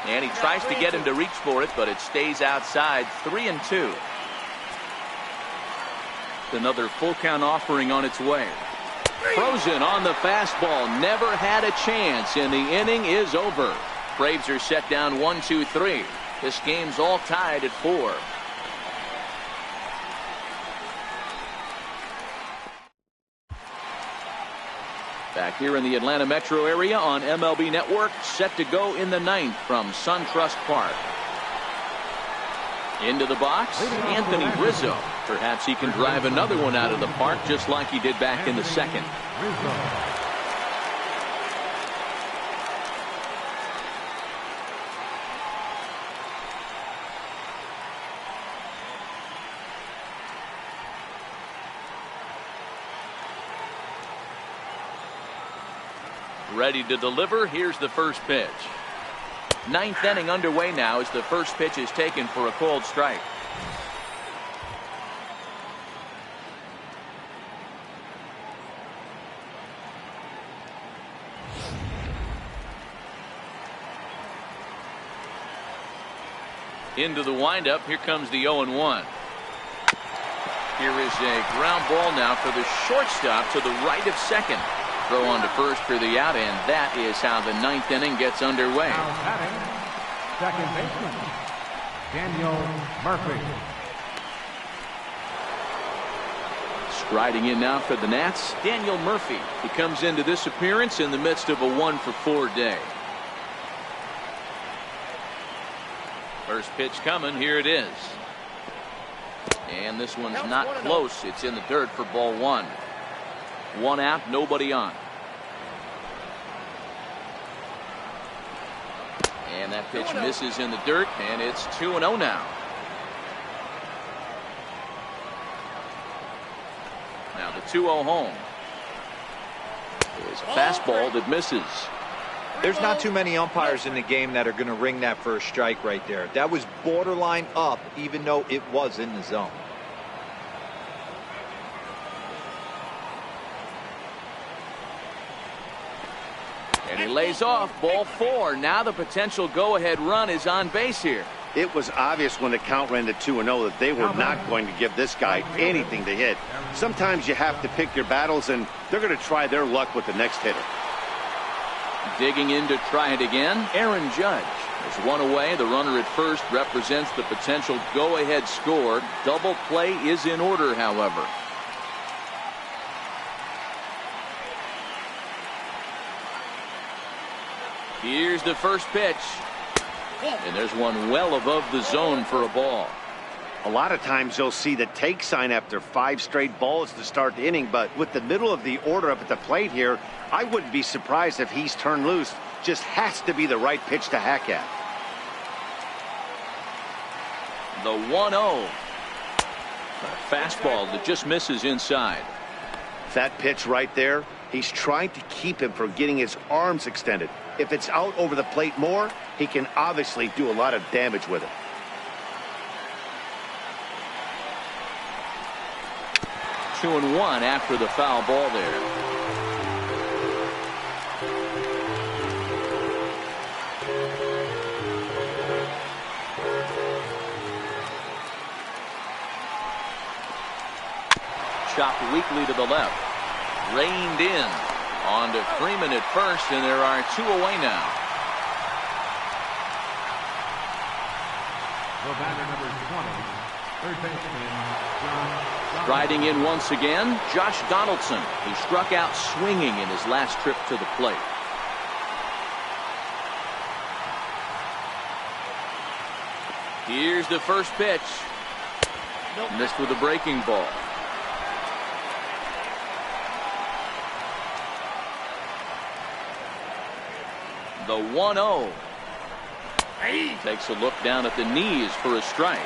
And he tries to get him to reach for it, but it stays outside. 3-2. Another full count offering on its way. Frozen on the fastball. Never had a chance, and the inning is over. Braves are set down 1-2-3. This game's all tied at 4. Back here in the Atlanta metro area on MLB Network, set to go in the 9th from SunTrust Park. Into the box, Anthony Rizzo. Perhaps he can drive another one out of the park just like he did back in the 2nd. Ready to deliver. Here's the first pitch. 9th inning underway now as the first pitch is taken for a cold strike. Into the windup. Here comes the 0-1. Here is a ground ball now for the shortstop to the right of second. Throw on to first for the out, and that is how the 9th inning gets underway. Now batting, second baseman, Daniel Murphy. Striding in now for the Nats, Daniel Murphy. He comes into this appearance in the midst of a 1-for-4 day. First pitch coming. Here it is. And this one's not close. It's in the dirt for ball 1. 1 out, nobody on. And that pitch misses in the dirt, and it's 2-0 now. Now the 2-0 home. It's a fastball that misses. There's not too many umpires in the game that are going to ring that first strike right there. That was borderline up, even though it was in the zone. And he lays off. Ball 4. Now the potential go-ahead run is on base here. It was obvious when the count ran to 2-0 that they were not going to give this guy anything to hit. Sometimes you have to pick your battles, and they're going to try their luck with the next hitter. Digging in to try it again, Aaron Judge. There's one away. The runner at first represents the potential go-ahead score. Double play is in order, however. Here's the first pitch. And there's one well above the zone for a ball. A lot of times you'll see the take sign after 5 straight balls to start the inning, but with the middle of the order up at the plate here, I wouldn't be surprised if he's turned loose. Just has to be the right pitch to hack at. The 1-0. A fastball that just misses inside. That pitch right there, he's trying to keep him from getting his arms extended. If it's out over the plate more, he can obviously do a lot of damage with it. Two and one after the foul ball there. Chopped weakly to the left. Reined in. On to Freeman at first, and there are 2 away now. For batter number 20, third baseman, Josh. Riding in once again, Josh Donaldson, who struck out swinging in his last trip to the plate. Here's the first pitch. Missed with a breaking ball. The 1-0. Takes a look down at the knees for a strike.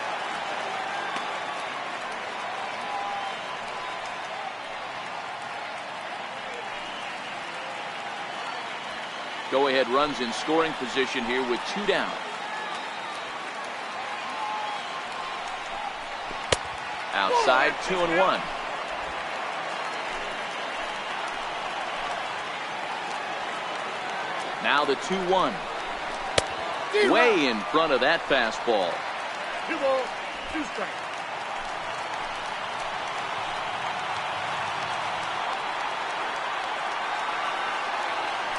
Go-ahead runs in scoring position here with 2 down. Outside, 2-1. Now the 2-1. Way in front of that fastball. 2 balls, 2 strikes.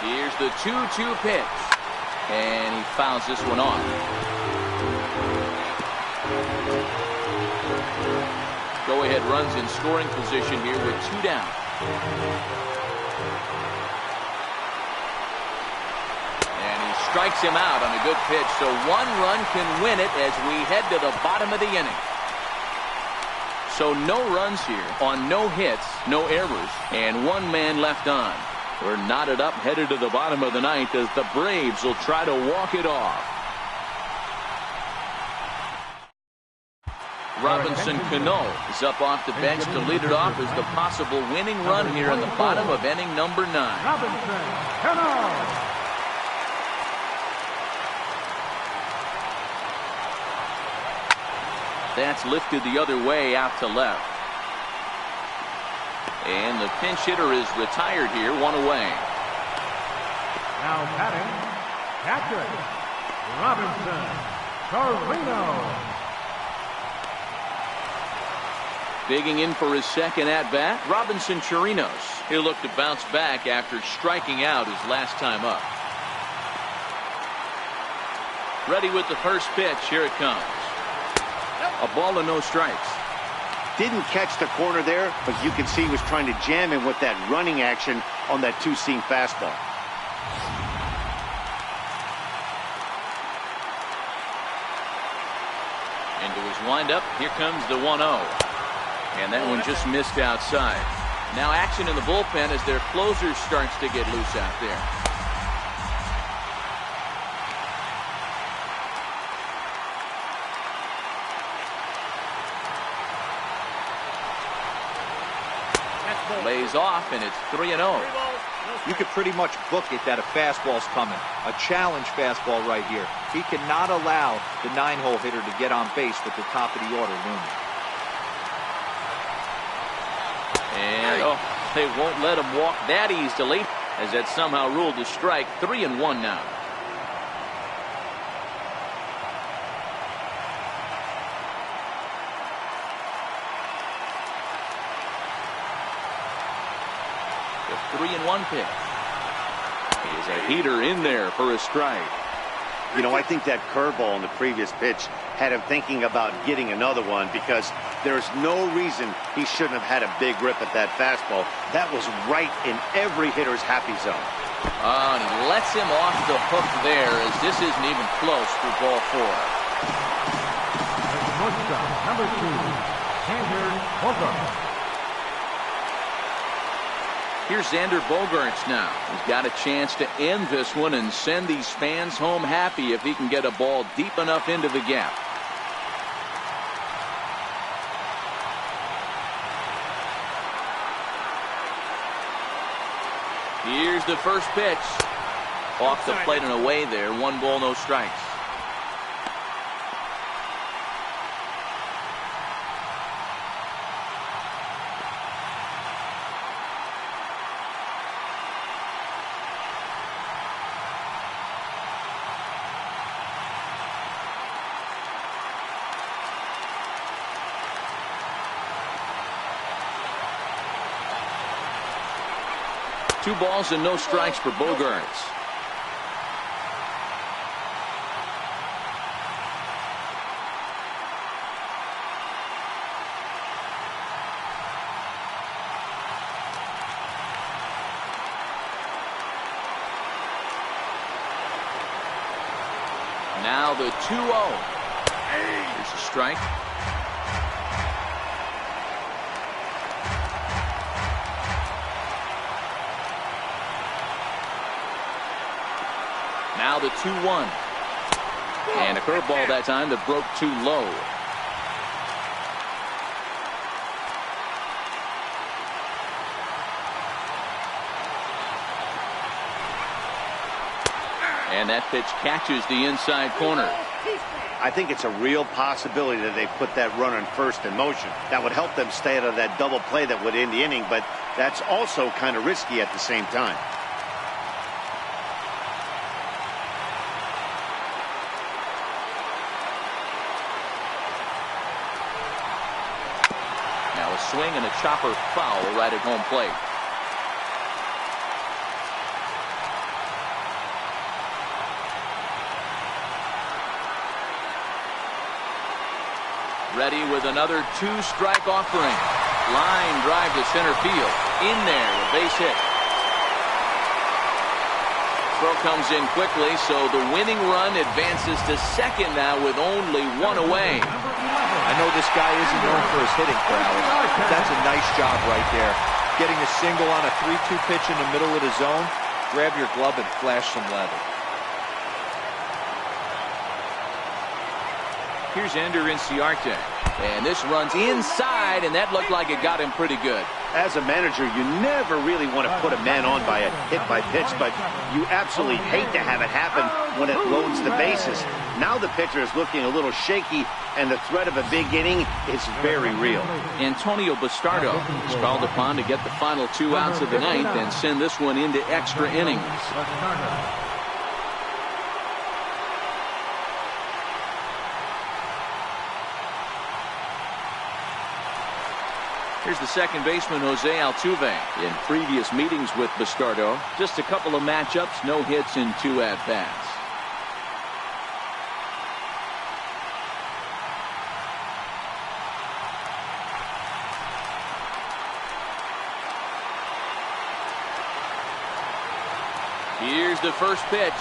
Here's the 2-2 pitch. And he fouls this one off. Go-ahead runs in scoring position here with 2 down. And he strikes him out on a good pitch, so 1 run can win it as we head to the bottom of the inning. So no runs here on no hits, no errors, and 1 man left on. We're knotted up, headed to the bottom of the 9th as the Braves will try to walk it off. Robinson Cano is up off the bench to lead it off as the possible winning run here in the bottom of inning number 9. Robinson Cano. That's lifted the other way out to left. And the pinch hitter is retired here, 1 away. Now batting, catcher, Robinson Chirino. Digging in for his second at-bat, Robinson Chirinos. He'll look to bounce back after striking out his last time up. Ready with the first pitch. Here it comes. A ball and no strikes. Didn't catch the corner there, but you can see he was trying to jam him with that running action on that 2-seam fastball. Into his windup. Here comes the 1-0. And that one just missed outside. Now action in the bullpen as their closer starts to get loose out there. Lays off, and it's 3-0. You could pretty much book it that a fastball's coming. A challenge fastball right here. He cannot allow the 9-hole hitter to get on base with the top of the order looming. And they won't let him walk that easily as that somehow ruled a strike. 3-1 now. The 3-1 pitch. He is a heater in there for a strike. You know, I think that curveball in the previous pitch had him thinking about getting another one because there's no reason he shouldn't have had a big rip at that fastball. That was right in every hitter's happy zone. And he lets him off the hook there as this isn't even close for ball 4. Number 2, Xander Bogaerts. Here's Xander Bogaerts now. He's got a chance to end this one and send these fans home happy if he can get a ball deep enough into the gap. Here's the first pitch. Off the plate and away there. 1 ball, no strikes. Two balls and no strikes for Bogaerts. Now the 2-0. Here's a strike. Now the 2-1. And a curveball that time that broke too low. And that pitch catches the inside corner. I think it's a real possibility that they put that runner in first in motion. That would help them stay out of that double play that would end the inning, but that's also kind of risky at the same time. Now a swing and a chopper foul right at home plate. Ready with another 2-strike offering. Line drive to center field. In there, a base hit. Throw comes in quickly, so the winning run advances to second now with only one away. I know this guy isn't known for his hitting prowess, but that's a nice job right there. Getting a single on a 3-2 pitch in the middle of the zone. Grab your glove and flash some leather. Here's Ender Inciarte. And this runs inside, and that looked like it got him pretty good. As a manager, you never really want to put a man on by a hit by pitch, but you absolutely hate to have it happen when it loads the bases. Now the pitcher is looking a little shaky, and the threat of a big inning is very real. Antonio Bastardo is called upon to get the final 2 outs of the ninth and send this one into extra innings. Here's the second baseman, Jose Altuve. In previous meetings with Bastardo, just a couple of matchups, no hits in 2 at-bats. Here's the first pitch.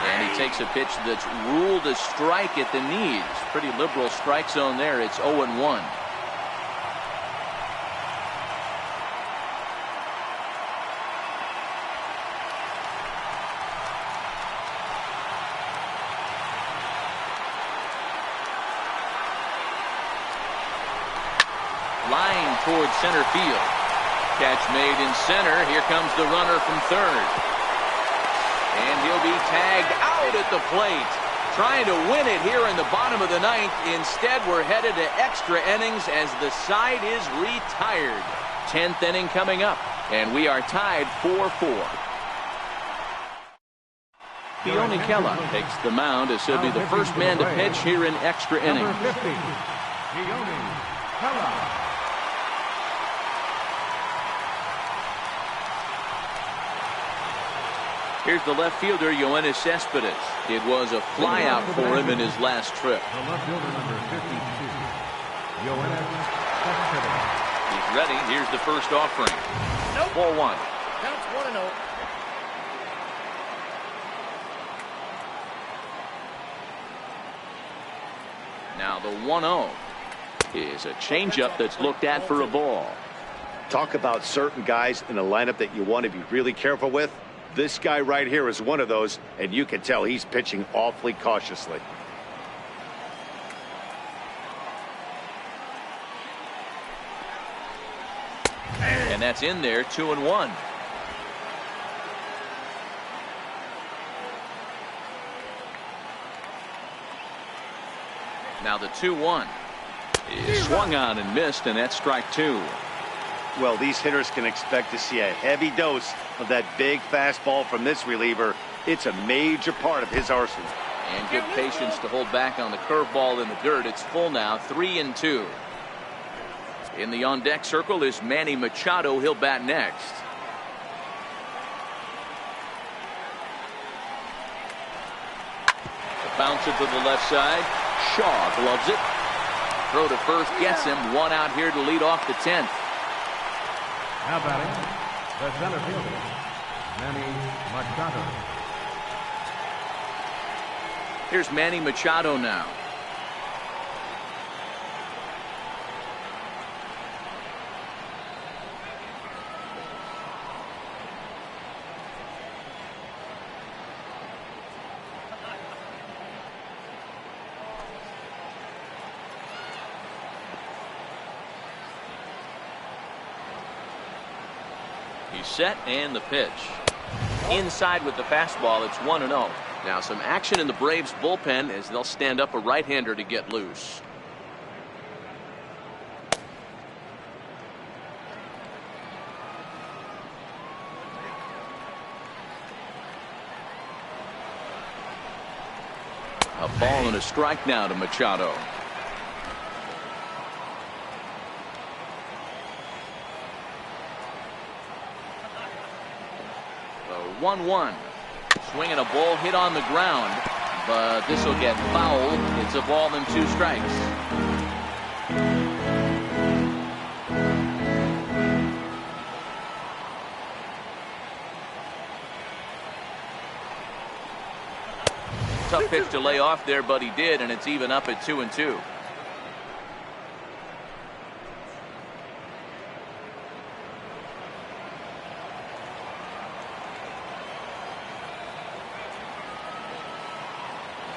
And he takes a pitch that's ruled a strike at the knees. Pretty liberal strike zone there. It's 0-1. Line towards center field. Catch made in center. Here comes the runner from third. And he'll be tagged out at the plate. Trying to win it here in the bottom of the ninth. Instead, we're headed to extra innings as the side is retired. 10th inning coming up. And we are tied 4-4. Keone Kela takes the mound as he'll be the first man to pitch here in extra innings. Number 50, Keone Kela. Here's the left fielder, Yoenis Cespedes. It was a flyout for him in his last trip. The left fielder, number 52, Yoenis Cespedes. He's ready. Here's the first offering. Nope. 4-1. Counts 1-0. Now the 1-0 is a changeup that's looked at for a ball. Talk about certain guys in a lineup that you want to be really careful with. This guy right here is one of those, and you can tell he's pitching awfully cautiously. And that's in there, 2-1. Now the 2-1 is swung on and missed, and that's strike 2. Well, these hitters can expect to see a heavy dose of that big fastball from this reliever. It's a major part of his arsenal. And good patience to hold back on the curveball in the dirt. It's full now, 3-2. In the on-deck circle is Manny Machado. He'll bat next. The bouncer to the left side. Shaw gloves it. Throw to first gets him. One out here to lead off the 10th. Now batting, the center fielder, Manny Machado. Here's Manny Machado now. He's set and the pitch. Inside with the fastball. It's 1-0. Now some action in the Braves bullpen as they'll stand up a right-hander to get loose. A ball and a strike now to Machado. The 1-1. Swinging a ball hit on the ground, but this will get fouled. It's a ball and 2 strikes. Tough pitch to lay off there, but he did, and it's even up at 2-2.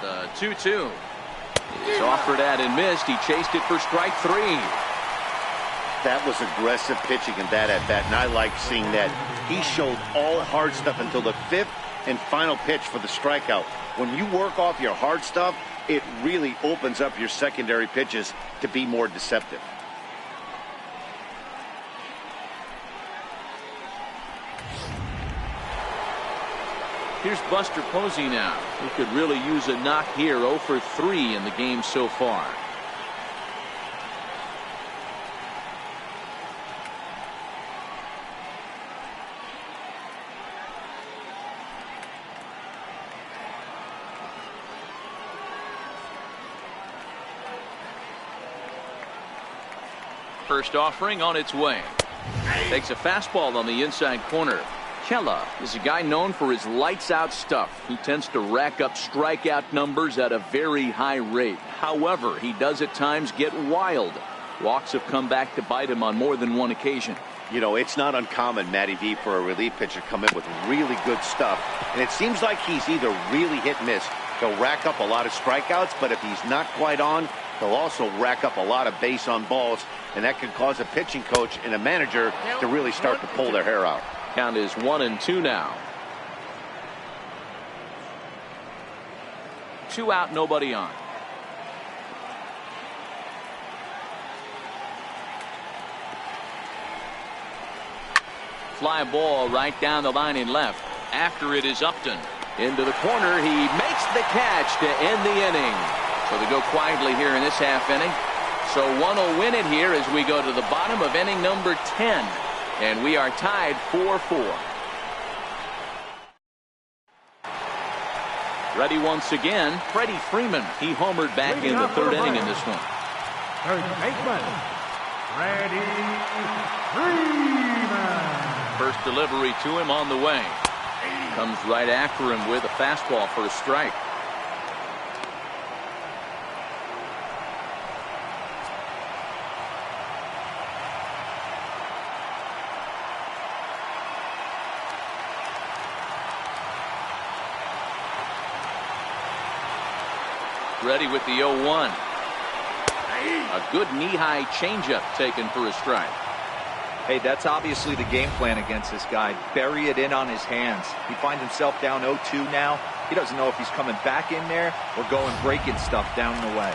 The 2-2. It's offered at and missed. He chased it for strike 3. That was aggressive pitching in that at bat, and I like seeing that. He showed all hard stuff until the 5th and final pitch for the strikeout. When you work off your hard stuff, it really opens up your secondary pitches to be more deceptive. Here's Buster Posey now, who could really use a knock here. 0 for 3 in the game so far. First offering on its way. Takes a fastball on the inside corner. Kella is a guy known for his lights-out stuff. He tends to rack up strikeout numbers at a very high rate. However, he does at times get wild. Walks have come back to bite him on more than one occasion. You know, it's not uncommon, Matty V, for a relief pitcher to come in with really good stuff. And it seems like he's either really hit and miss. He'll rack up a lot of strikeouts, but if he's not quite on, he'll also rack up a lot of base on balls. And that can cause a pitching coach and a manager to really start to pull their hair out. Count is 1-2 now. 2 out, nobody on. Fly ball right down the line in left. After it is Upton. Into the corner. He makes the catch to end the inning. So they go quietly here in this half inning. So one will win it here as we go to the bottom of inning number 10. And we are tied 4-4. Ready once again, Freddie Freeman. He homered back in the 3rd inning in this one. Third baseman, Freddie Freeman. First delivery to him on the way. Comes right after him with a fastball for a strike. Ready with the 0-1. A good knee-high changeup taken for a strike. Hey, that's obviously the game plan against this guy. Bury it in on his hands. He finds himself down 0-2 now. He doesn't know if he's coming back in there or going breaking stuff down the way.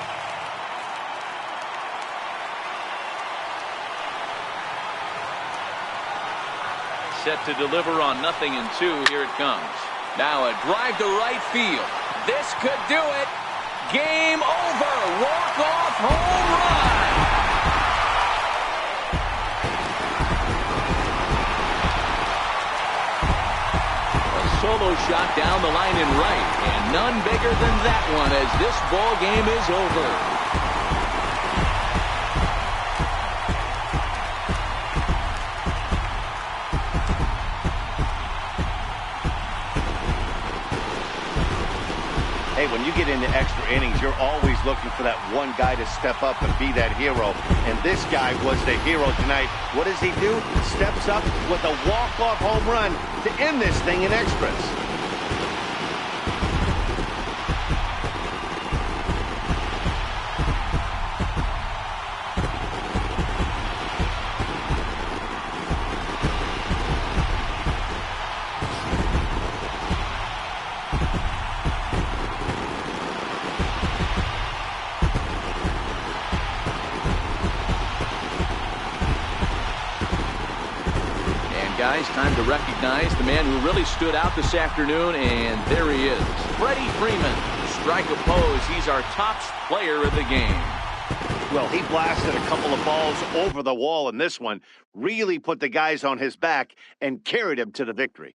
Set to deliver on 0-2. Here it comes. Now a drive to right field. This could do it. Game over. Walk-off home run. A solo shot down the line in right, and none bigger than that one as this ball game is over. Hey, when you get into extra innings, you're always looking for that one guy to step up and be that hero. And this guy was the hero tonight. What does he do? Steps up with a walk-off home run to end this thing in extras. guys, time to recognize the man who really stood out this afternoon, and there he is. Freddie Freeman, strike opposed. He's our top player of the game. Well, he blasted a couple of balls over the wall in this one, really put the guys on his back and carried him to the victory.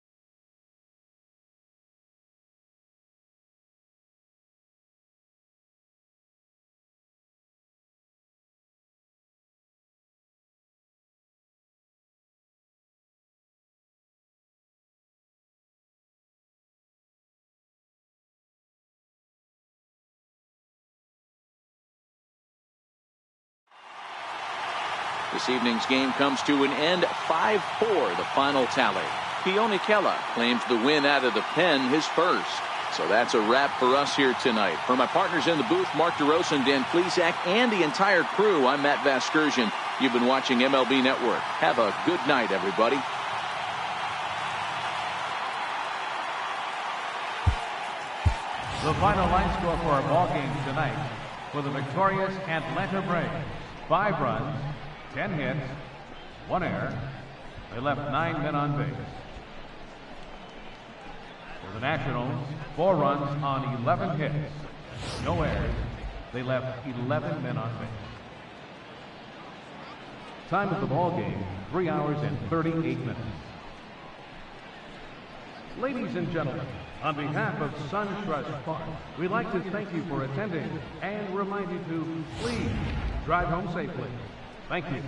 This evening's game comes to an end, 5-4, the final tally. Pionikella claims the win out of the pen, his first. So that's a wrap for us here tonight. For my partners in the booth, Mark DeRosa and Dan Plesac, and the entire crew, I'm Matt Vasgersian. You've been watching MLB Network. Have a good night, everybody. The final line score for our ball game tonight for the victorious Atlanta Braves: 5 runs, 10 hits, 1 error. They left 9 men on base. For the Nationals, 4 runs on 11 hits, no errors. They left 11 men on base. Time of the ball game, 3 hours and 38 minutes. Ladies and gentlemen, on behalf of SunTrust Park, we'd like to thank you for attending and remind you to please drive home safely. Thank you.